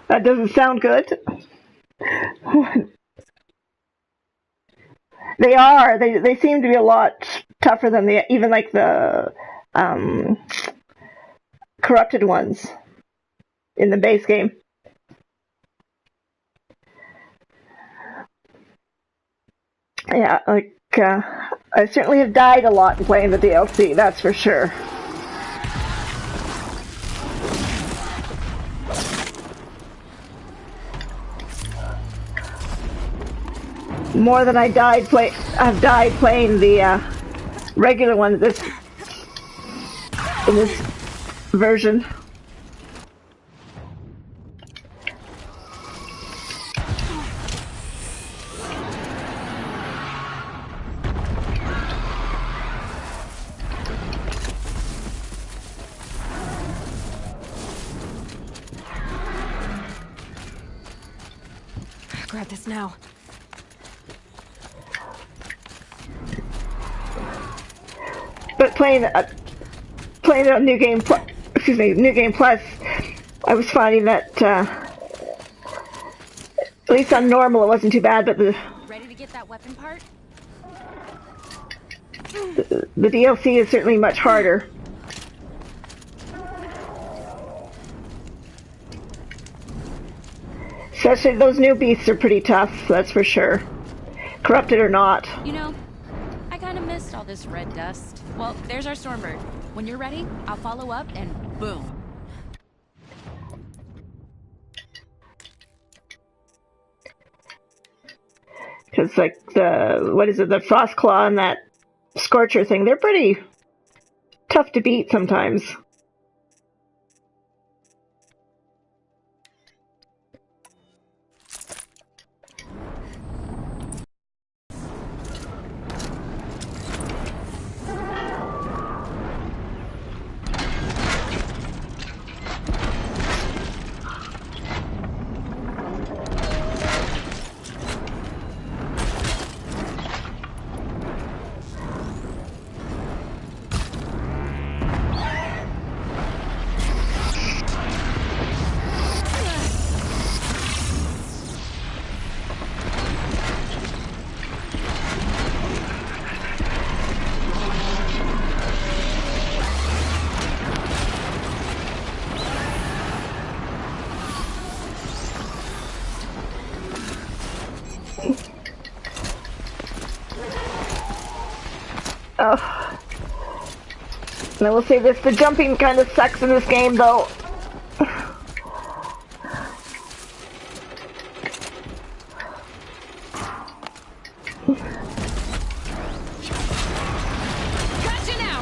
K: That doesn't sound good. They are. They seem to be a lot tougher than even like the corrupted ones in the base game. Yeah, like I certainly have died a lot in playing the DLC. That's for sure. More than I've died playing the regular one in this version.
A: Grab this now.
K: But playing on New Game Plus, I was finding that at least on normal it wasn't too bad, but
H: Ready to get that weapon part?
K: the DLC is certainly much harder. Especially those new beasts are pretty tough, that's for sure. Corrupted or not.
H: You know, I kind of missed all this red dust. Well, there's our Stormbird. When you're ready, I'll follow up and boom.
K: Because, like, the Frostclaw and that Scorcher thing, they're pretty tough to beat sometimes. Oh. And I will say this, the jumping kind of sucks in this game, though.
J: Gotcha now!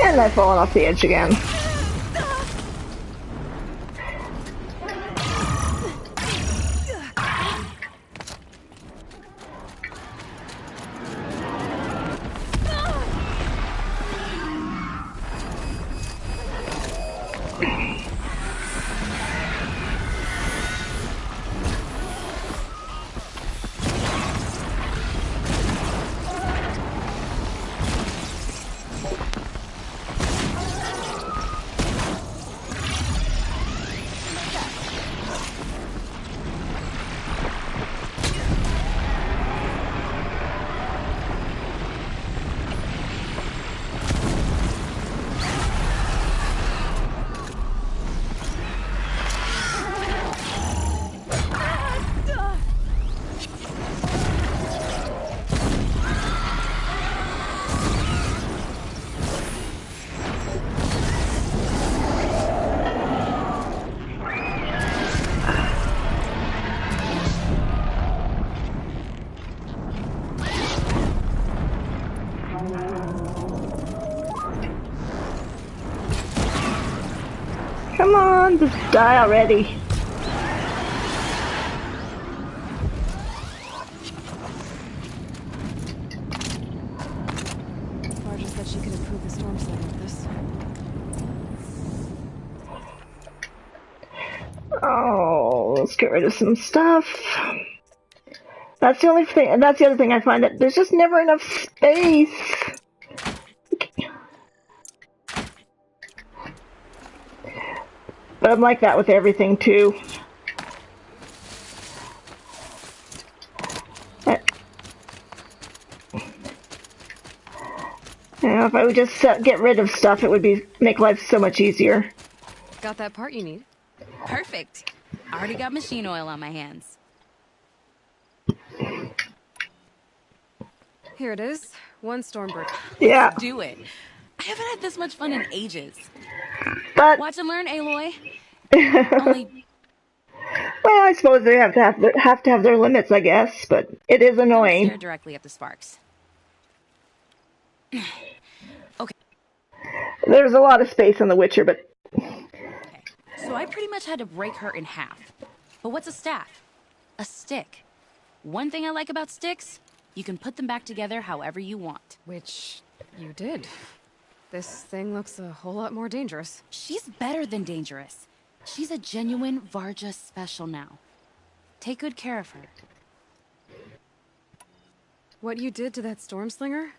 K: And I've fallen off the edge again. Come on, just die already.
B: Varga said she could improve the storm sight with this.
K: Oh, let's get rid of some stuff. That's the only thing, and that's the other thing I find, that there's just never enough space. But I'm like that with everything too. You know, if I would just get rid of stuff, it would make life so much easier.
A: Got that part you need.
H: Perfect. Already got machine oil on my hands.
A: Here it is. One Stormbird.
K: Yeah.
H: Let's do it. I haven't had this much fun in ages.
K: But
H: watch and learn, Aloy. Only...
K: Well, I suppose they have to have their limits, I guess. But it is annoying.
H: Stare directly at the sparks. Okay.
K: There's a lot of space on The Witcher, but...
H: Okay. So I pretty much had to break her in half. But what's a staff? A stick. One thing I like about sticks, you can put them back together however you want.
A: Which you did. This thing looks a whole lot more dangerous.
H: She's better than dangerous. She's a genuine Varja special now. Take good care of her.
A: What you did to that Stormslinger?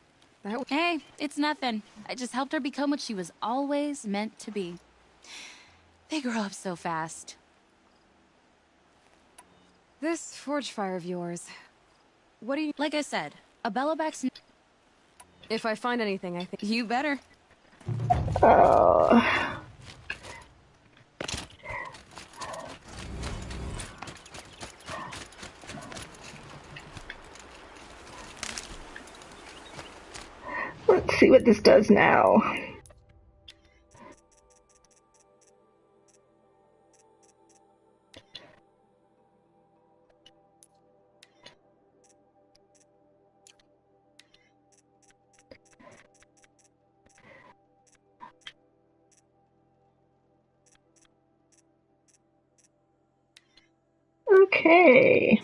H: Hey, it's nothing. I just helped her become what she was always meant to be. They grow up so fast.
A: This forge fire of yours, what do you...
H: Like I said, a Belloback's...
A: If I find anything, I think...
H: You better.
K: Let's see what this does now. Okay.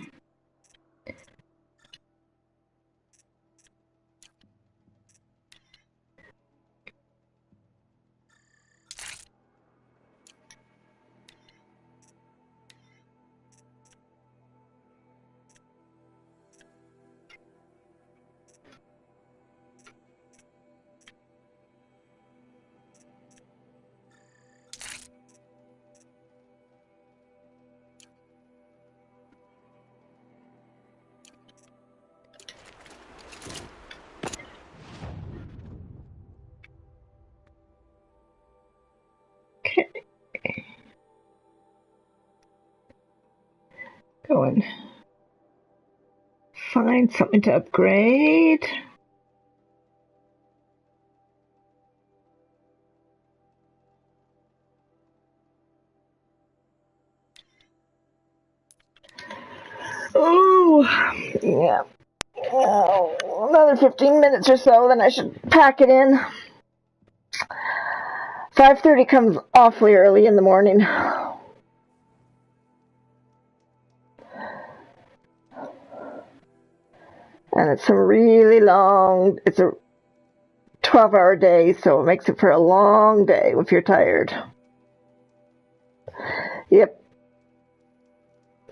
K: Go and find something to upgrade. Oh, yeah. Oh, another 15 minutes or so, then I should pack it in. 5:30 comes awfully early in the morning. And it's it's a 12-hour day, so it makes it for a long day if you're tired. Yep.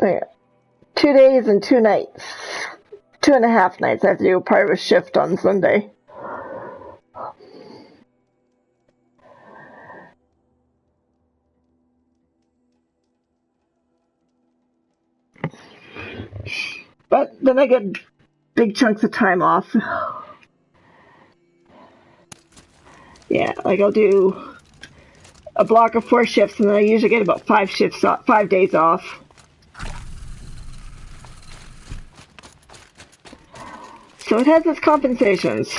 K: Yeah. 2 days and 2 nights. 2.5 nights. I have to do part of a shift on Sunday. But then I get big chunks of time off. Yeah, like I'll do a block of 4 shifts, and then I usually get about 5 days off. So it has its compensations.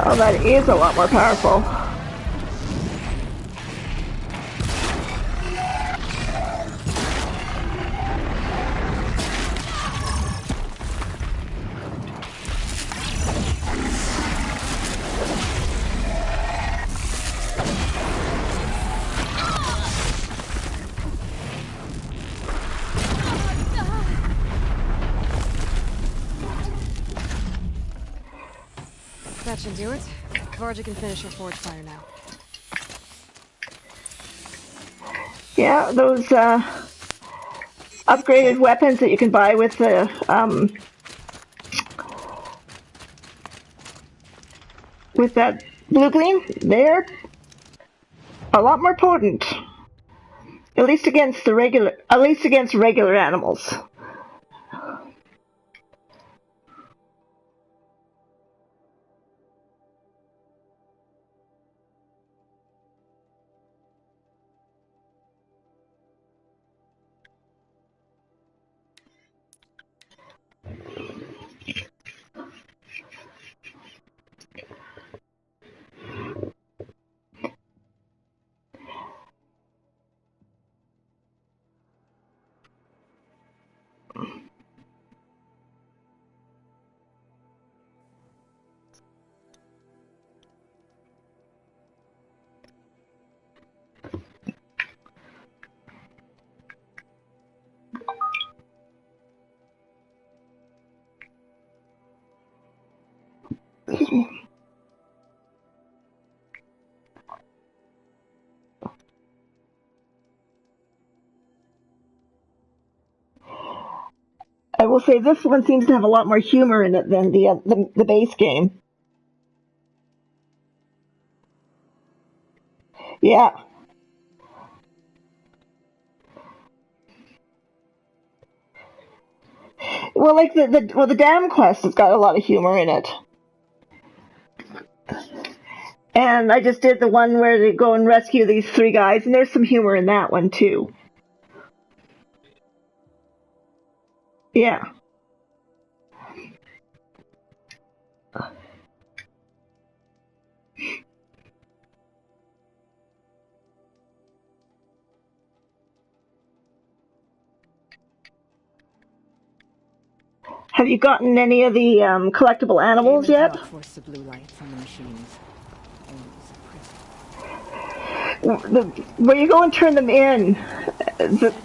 K: Oh, that is a lot more powerful.
A: That should do it. Varga can finish her forge fire now.
K: Yeah, those upgraded weapons that you can buy with the with that blue gleam, they're a lot more potent. At least against regular animals. I will say this one seems to have a lot more humor in it than the base game. Yeah. Well, like the dam quest has got a lot of humor in it. And I just did the one where they go and rescue these 3 guys, and there's some humor in that one too. Yeah. Have you gotten any of the collectible animals yet?
F: Force the blue light from the machines.
K: Where you go and turn them in,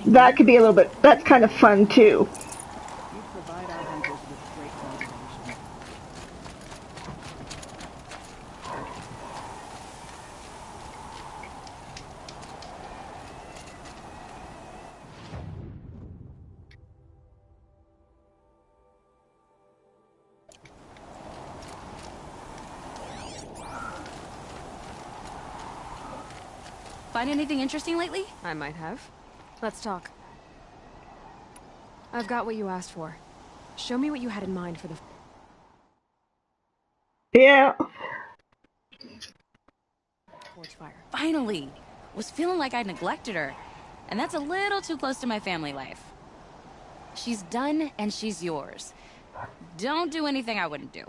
K: that could be a little bit. That's kind of fun too.
F: You provide our hunters with great motivation.
H: Find anything interesting lately?
A: I might have. Let's talk. I've got what you asked for. Show me what you had in mind for the...
K: Yeah.
A: Forge fire.
H: Finally! Was feeling like I neglected her. And that's a little too close to my family life. She's done, and she's yours. Don't do anything I wouldn't do.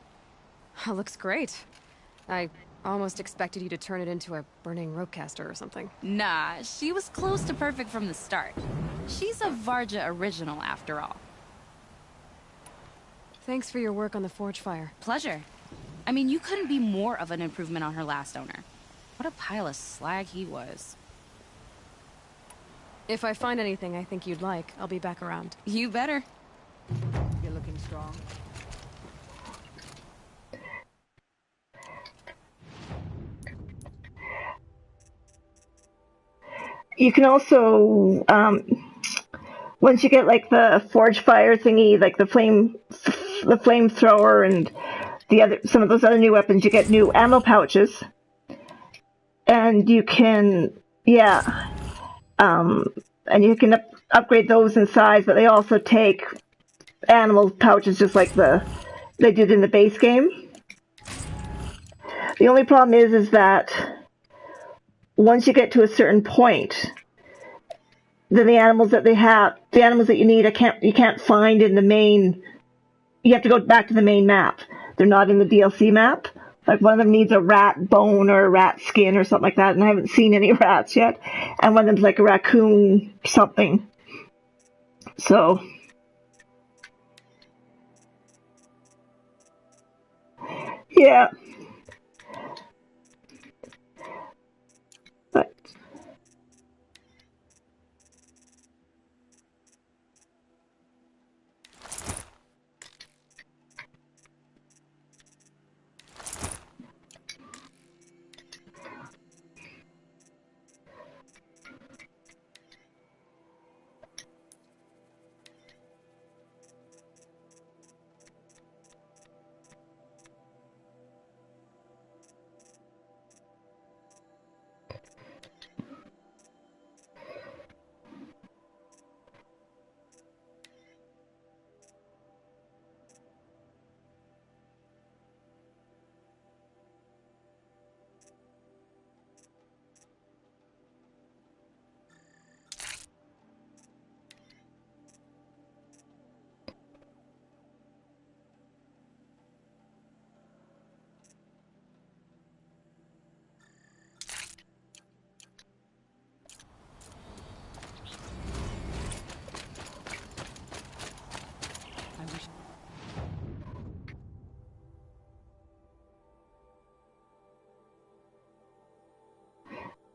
A: Looks great. I almost expected you to turn it into a burning ropecaster or something.
H: Nah, she was close to perfect from the start. She's a Varga original, after all.
A: Thanks for your work on the forge fire.
H: Pleasure. I mean, you couldn't be more of an improvement on her last owner. What a pile of slag he was.
A: If I find anything I think you'd like, I'll be back around.
H: You better.
F: You're looking strong.
K: You can also, once you get like the forge fire thingy, like the flamethrower and some of those other new weapons, you get new ammo pouches, and you can, and you can upgrade those in size, but they also take animal pouches just like they did in the base game. The only problem is that once you get to a certain point, then the animals that you need, you can't find in the main. You have to go back to the main map. They're not in the DLC map, Like one of them needs a rat bone or a rat skin or something like that, and I haven't seen any rats yet. And one of them's like a raccoon something. So, yeah. But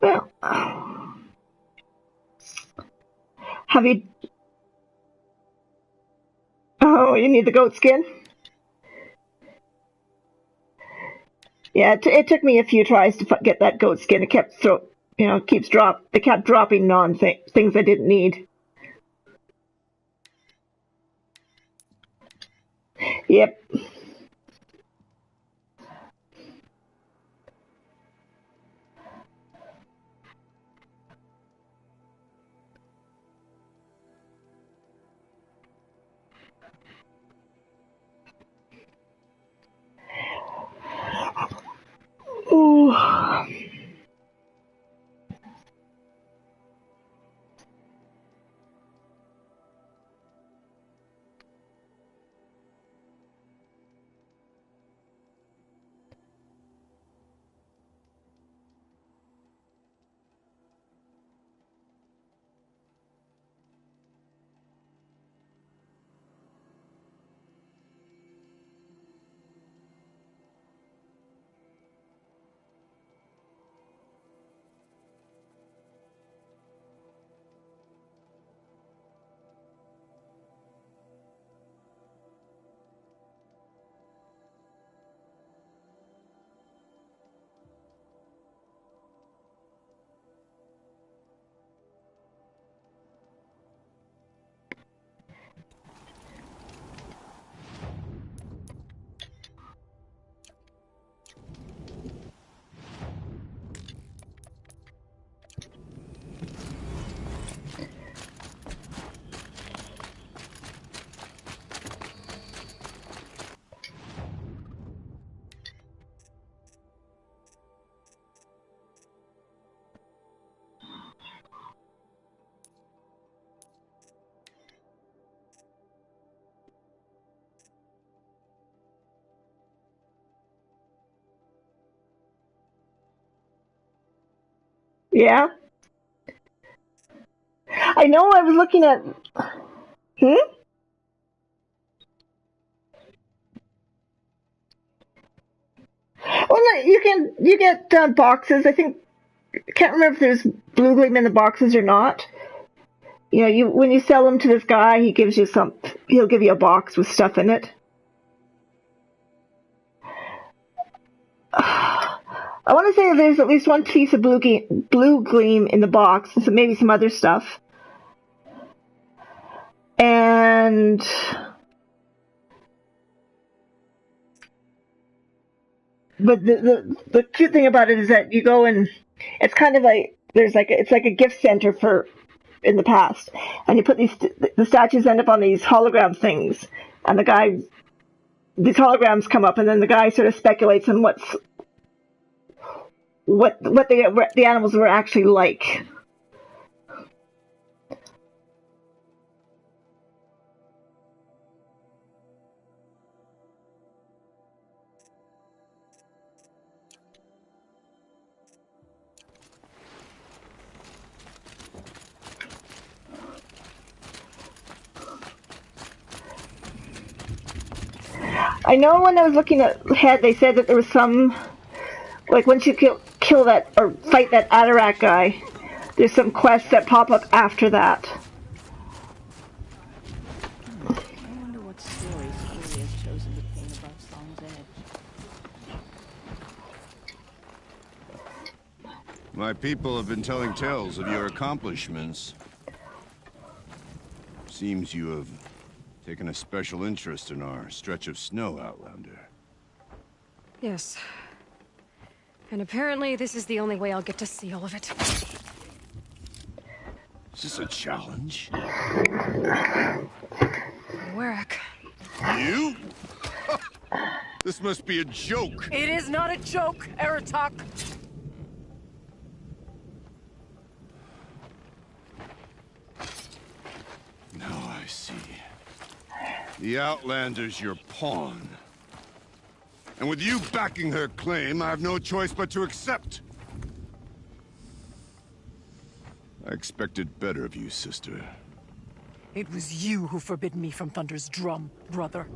K: well, have you? Oh, you need the goat skin. Yeah, it took me a few tries to get that goat skin. It kept They kept dropping things I didn't need. Yep. Ooh. Yeah. I know I was looking at... Hmm? Well, no, you get boxes. I can't remember if there's blue gleam in the boxes or not. You know, when you sell them to this guy, he'll give you a box with stuff in it. I want to say there's at least one piece of blue gleam in the box, and maybe some other stuff. And but the cute thing about it is that you go and it's kind of like it's like a gift center for in the past, and you put the statues end up on these hologram things, and these holograms come up, and then the guy sort of speculates on what the animals were actually like. I know when I was looking ahead, they said that there was some, like once you kill that or fight that Atarak guy, there's some quests that pop up after that.
F: I wonder what story Scully has chosen to paint above Song's Edge.
M: My people have been telling tales of your accomplishments. Seems you have taken a special interest in our stretch of snow, Outlander.
A: Yes. And apparently this is the only way I'll get to see all of it.
M: Is this a challenge?
A: Warwick.
M: You? This must be a joke.
N: It is not a joke, Aratak.
M: Now I see. The Outlander's your pawn. And with you backing her claim, I have no choice but to accept. I expected better of you, sister.
N: It was you who forbid me from Thunder's drum, brother.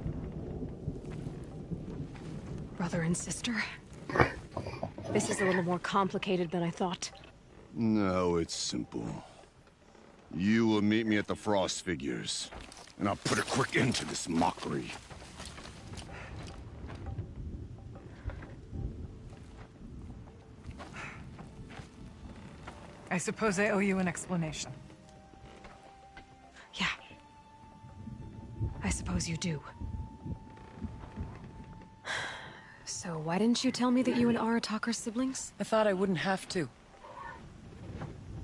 A: Brother and sister? This is a little more complicated than I thought.
M: No, it's simple. You will meet me at the Frost Figures, and I'll put a quick end to this mockery.
N: I suppose I owe you an explanation.
A: Yeah. I suppose you do. So why didn't you tell me that you and Aratak are siblings?
N: I thought I wouldn't have to.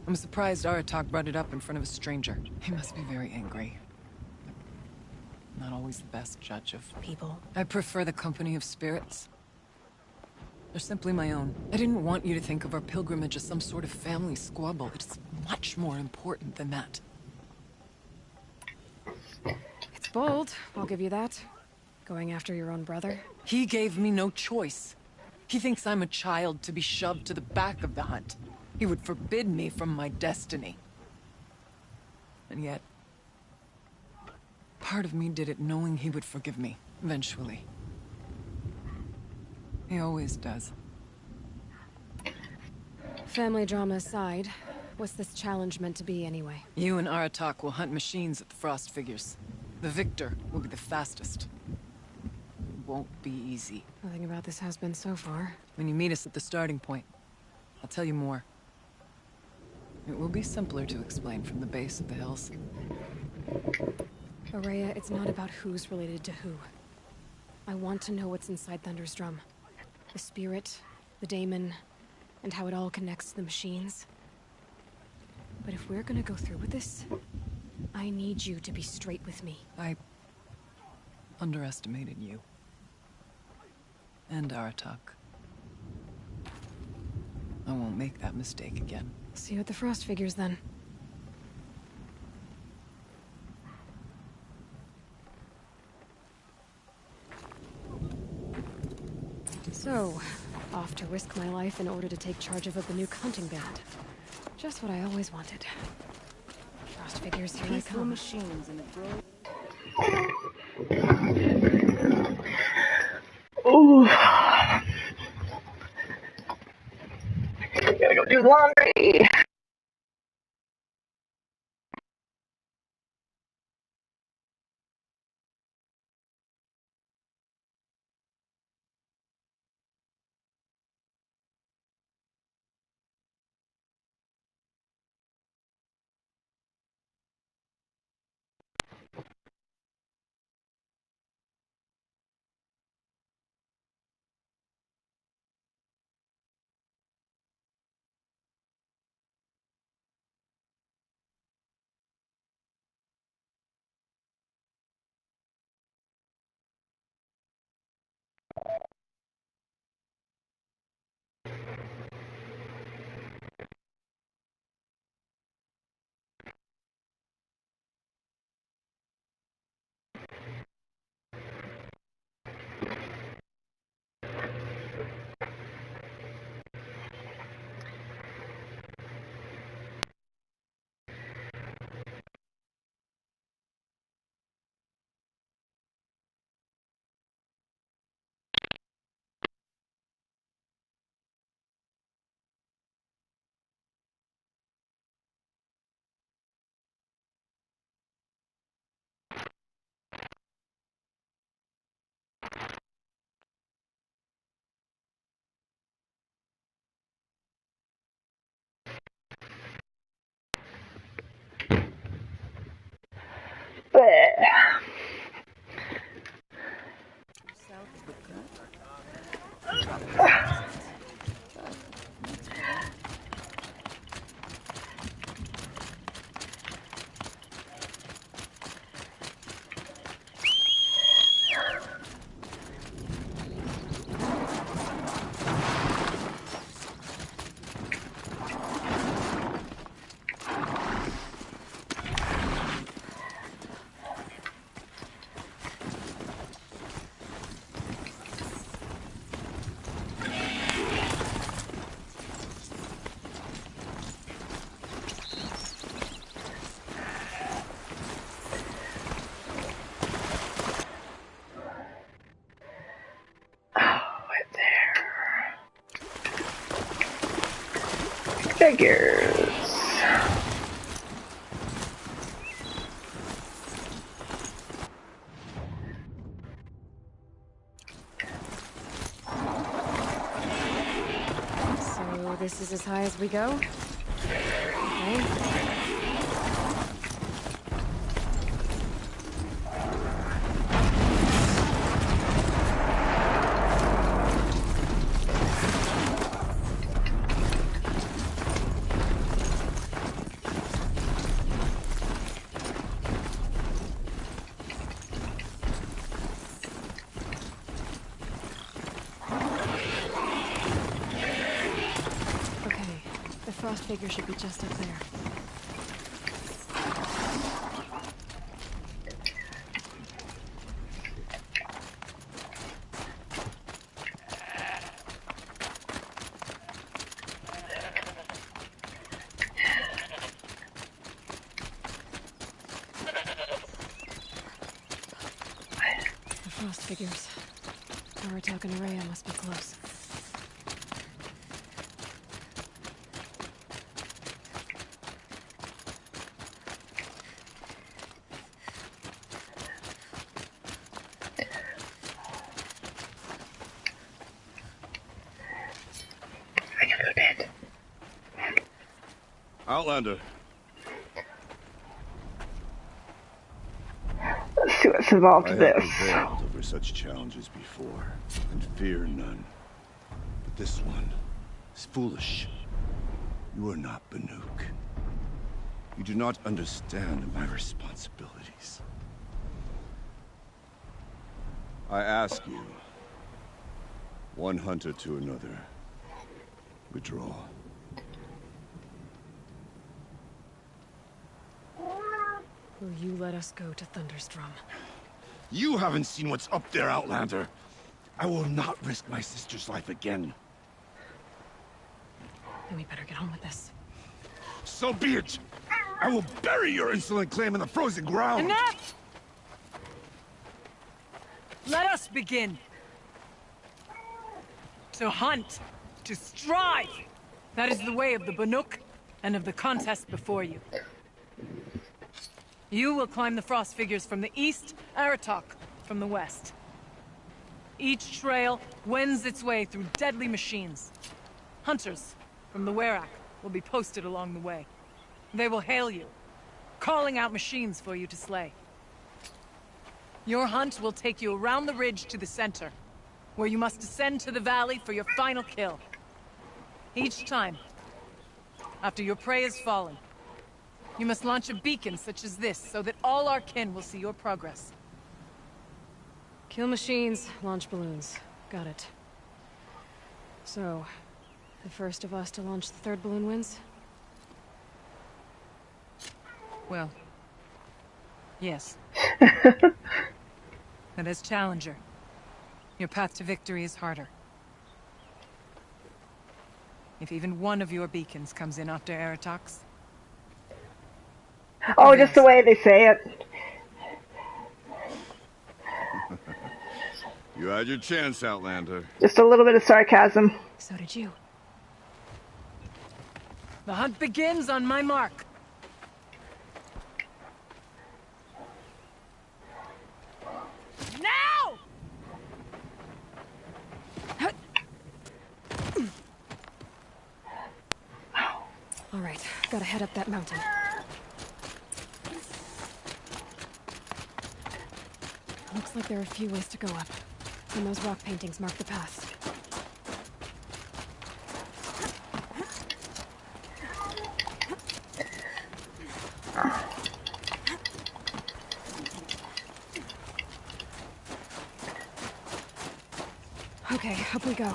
N: I'm surprised Aratak brought it up in front of a stranger. He must be very angry. Not always the best judge of
A: people.
N: I prefer the company of spirits. They're simply my own. I didn't want you to think of our pilgrimage as some sort of family squabble. It's much more important than that.
A: It's bold, I'll give you that. Going after your own brother.
N: He gave me no choice. He thinks I'm a child to be shoved to the back of the hunt. He would forbid me from my destiny. And yet, part of me did it knowing he would forgive me, eventually. He always does.
A: Family drama aside, what's this challenge meant to be anyway?
N: You and Aratak will hunt machines at the Frost Figures. The victor will be the fastest. It won't be easy.
A: Nothing about this has been so far.
N: When you meet us at the starting point, I'll tell you more. It will be simpler to explain from the base of the hills.
A: Ourea, it's not about who's related to who. I want to know what's inside Thunder's drum. The spirit, the daemon, and how it all connects to the machines. But if we're gonna go through with this, I need you to be straight with me.
N: I underestimated you. And Aratak. I won't make that mistake again.
A: See you at the Frost Figures, then. So, off to risk my life in order to take charge of a Banuk hunting band. Just what I always wanted. Frost Figures, here I come.
F: Machines in the grove.
K: Ooh. Gotta go do laundry. Figures.
A: So this is as high as we go? Okay. Frost figure should be just up there. The Frost figures. Aratak and Araya must be close.
M: Outlander.
K: Let's see what's involved
M: I
K: with
M: have
K: this.
M: prevailed over such challenges before, and fear none. But this one is foolish. You are not Banuk. You do not understand my responsibilities. I ask you, one hunter to another, withdraw.
A: Will you let us go to Thunderstrom?
M: You haven't seen what's up there, Outlander. I will not risk my sister's life again.
A: Then we better get on with this.
M: So be it! I will bury your insolent claim in the frozen ground!
O: Enough! Let us begin. To hunt. To strive. That is the way of the Banuk, and of the contest before you. You will climb the Frost figures from the east, Aratak from the west. Each trail wends its way through deadly machines. Hunters from the Werak will be posted along the way. They will hail you, calling out machines for you to slay. Your hunt will take you around the ridge to the center, where you must descend to the valley for your final kill. Each time, after your prey is fallen, you must launch a beacon such as this, so that all our kin will see your progress.
A: Kill machines, launch balloons. Got it. So, the first of us to launch the third balloon wins?
O: Well, yes. And as Challenger, your path to victory is harder. If even one of your beacons comes in after Aratak's...
K: Oh, just the way they say it.
M: You had your chance, Outlander.
K: Just a little bit of sarcasm.
A: So did you.
O: The hunt begins on my mark. Now!
A: All right, gotta head up that mountain. Looks like there are a few ways to go up, and those rock paintings mark the path. Okay, up we go.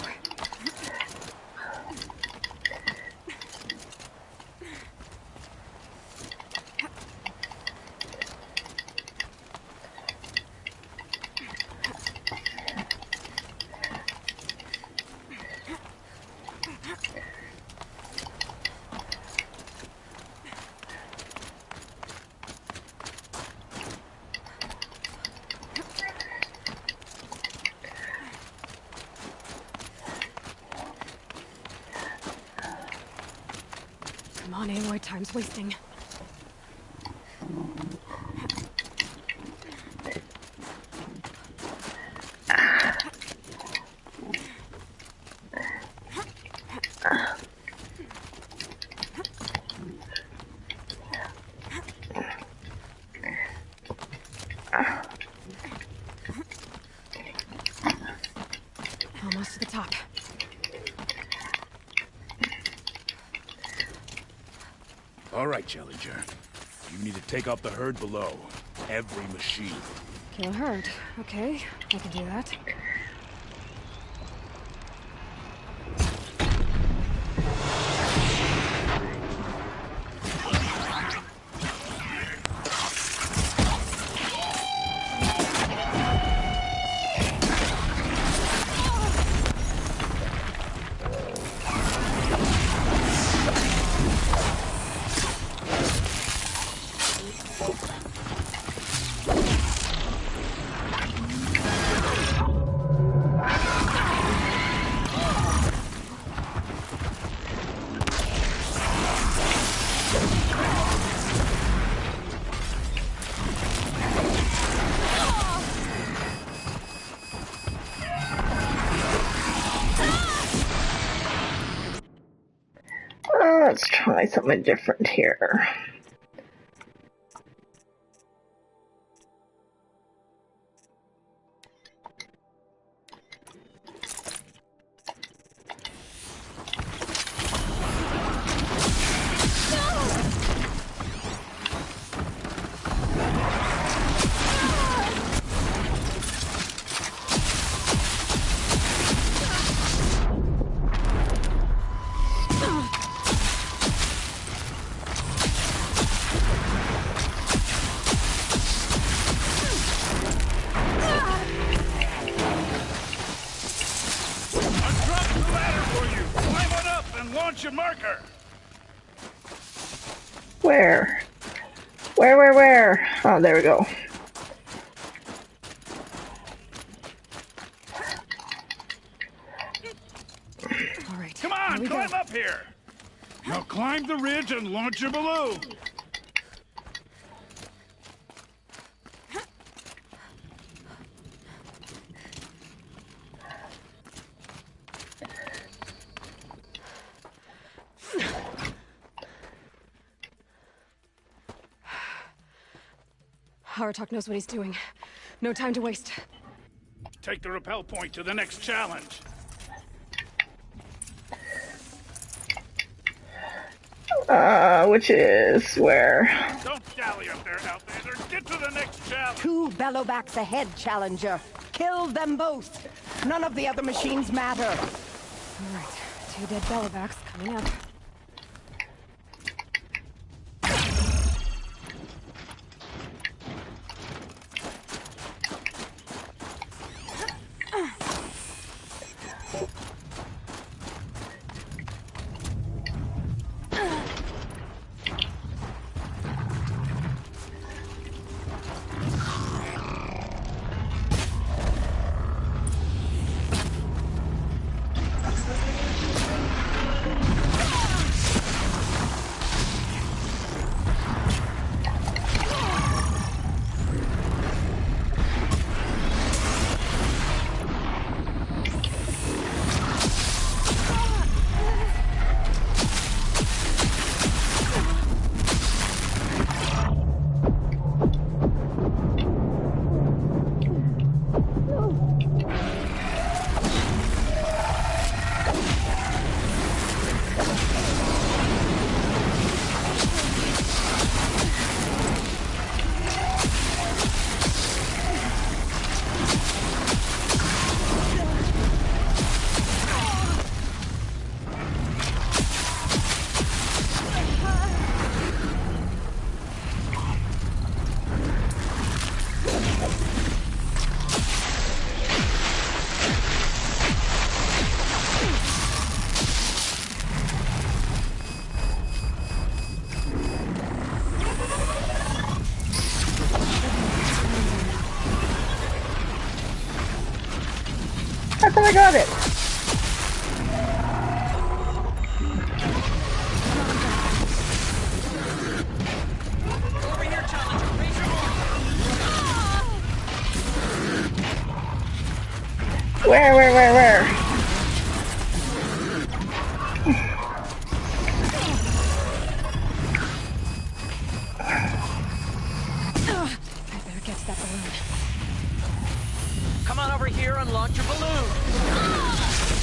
A: Come on, Aloy, time's wasting. Almost to the top.
P: All right, Challenger. You need to take out the herd below. Every machine.
A: Kill a herd. Okay, I can do that.
K: Let's try something different here.
P: Your marker.
K: Where? Where? Oh, there we go.
A: All right.
P: Come on, climb up here. Now climb the ridge and launch your balloon.
A: Aratak knows what he's doing. No time to waste.
P: Take the rappel point to the next challenge.
K: Which is where?
P: Don't dally up there, Outlander. Get to the next challenge.
F: 2 Bellowbacks ahead, Challenger. Kill them both. None of the other machines matter.
A: All right. 2 dead Bellowbacks coming up.
K: I got it. Where?
A: I better get to that balloon.
Q: Come on over here and launch your balloon.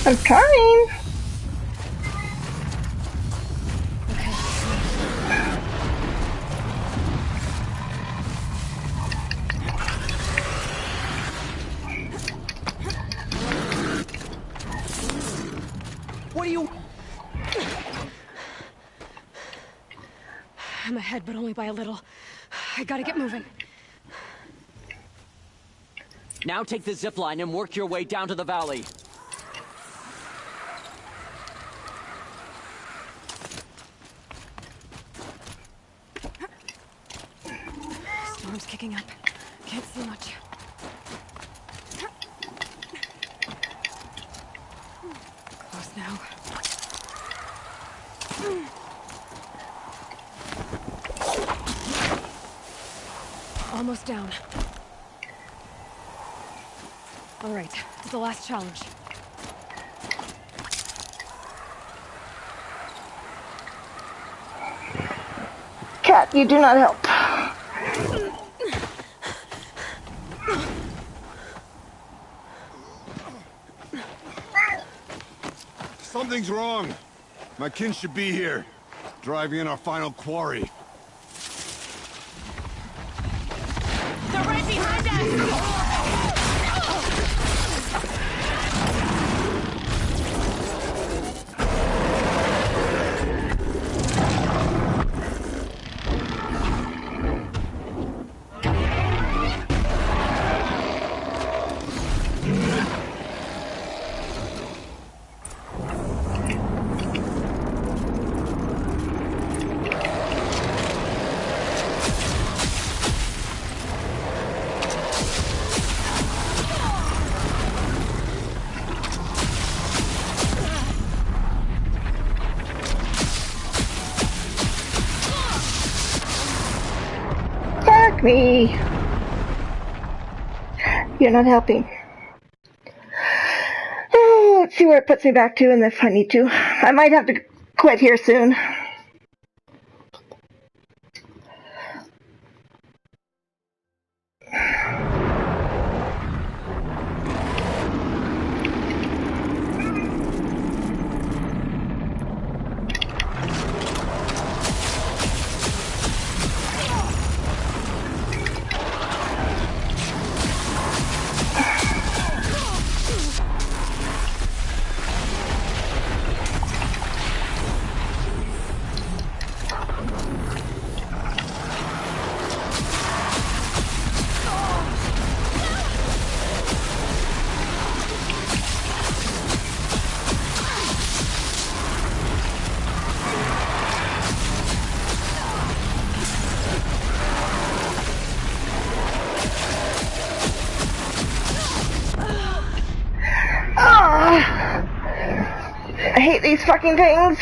K: I'm trying.
Q: What do you...
A: I'm ahead, but only by a little. I gotta get moving.
Q: Now take the zip line and work your way down to the valley.
A: Storm's kicking up. Can't see much. Close now. Almost down. All right, it's the last challenge.
K: Cat, you do not help.
M: Something's wrong. My kin should be here, driving in our final quarry.
H: They're right behind us!
K: Me. You're not helping. Oh, let's see where it puts me back to and if I need to. I might have to quit here soon. I hate these fucking things.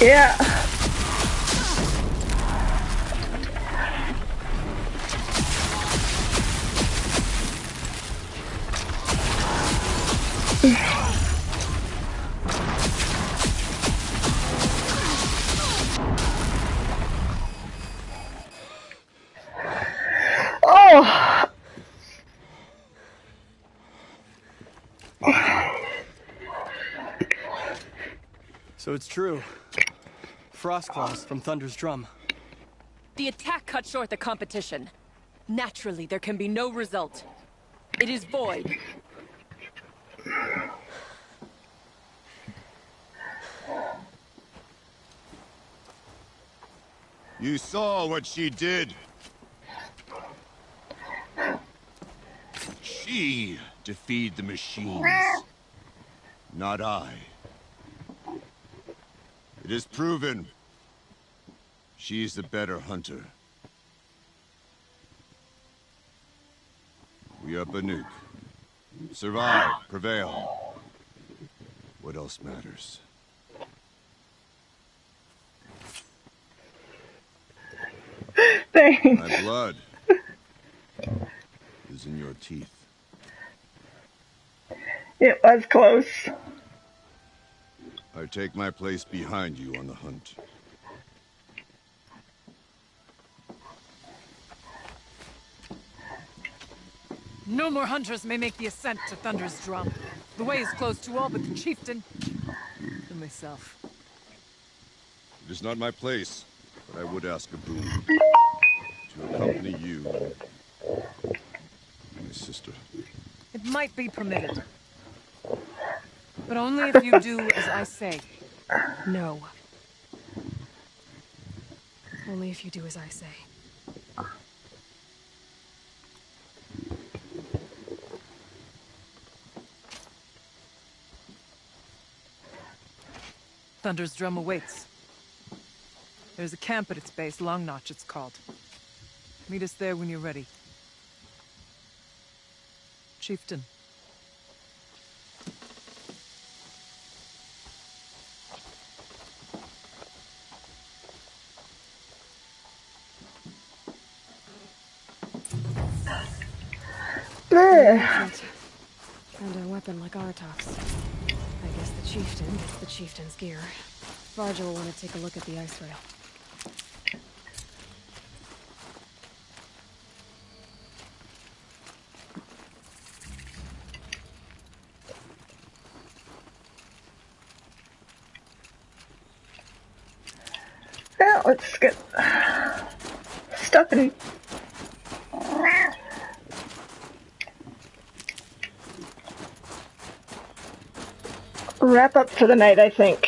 K: Yeah. Oh.
R: So it's true. Frostclaws from Thunder's drum.
S: The attack cut short the competition. Naturally, there can be no result. It is void.
I: You saw what she did. She defeated the machines, not I. It is proven. She is the better hunter. We are Banuk. Survive, prevail. What else matters?
K: Thanks.
I: My blood is in your teeth.
K: It was close.
I: I take my place behind you on the hunt.
O: No more hunters may make the ascent to Thunder's drum. The way is closed to all but the chieftain and myself.
I: It is not my place, but I would ask a boon. To accompany you and my sister.
O: It might be permitted. But only if you do as I say.
A: No. Only if you do as I say.
O: Thunder's drum awaits. There's a camp at its base, Long Notch it's called. Meet us there when you're ready. Chieftain.
A: And a weapon like Artok's. I guess the chieftain gets the chieftain's gear. Varja will want to take a look at the ice rail.
K: Yeah, let's get stuff in. Wrap up for the night, I think.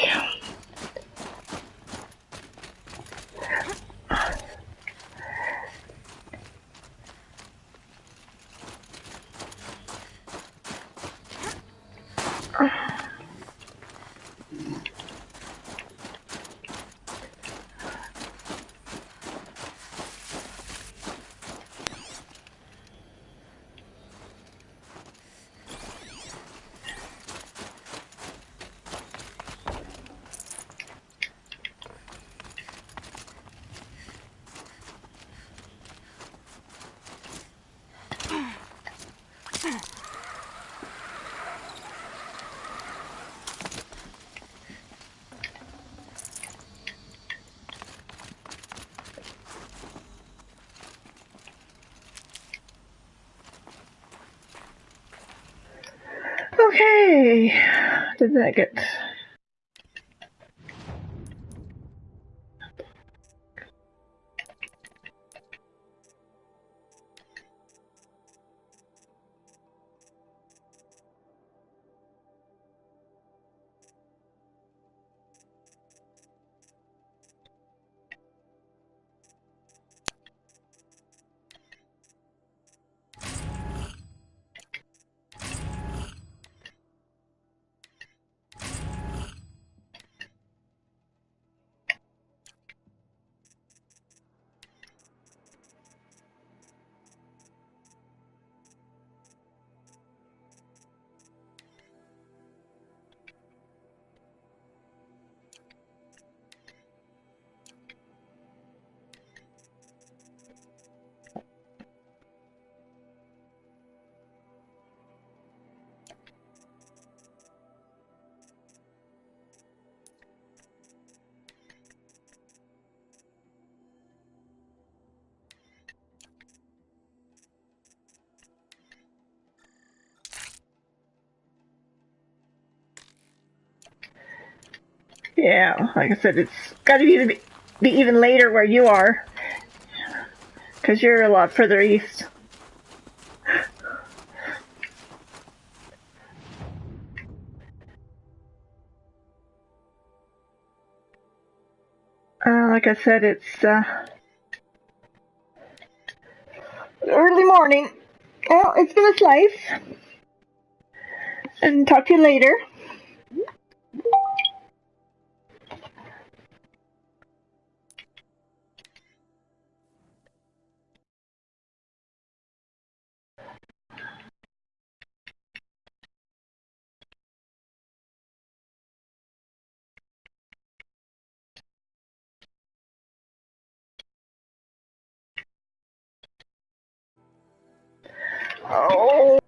K: Okay, did that get... Yeah, like I said, it's got to be even later where you are, because you're a lot further east. Like I said, it's early morning. Well, it's been a slice, and talk to you later. Oh.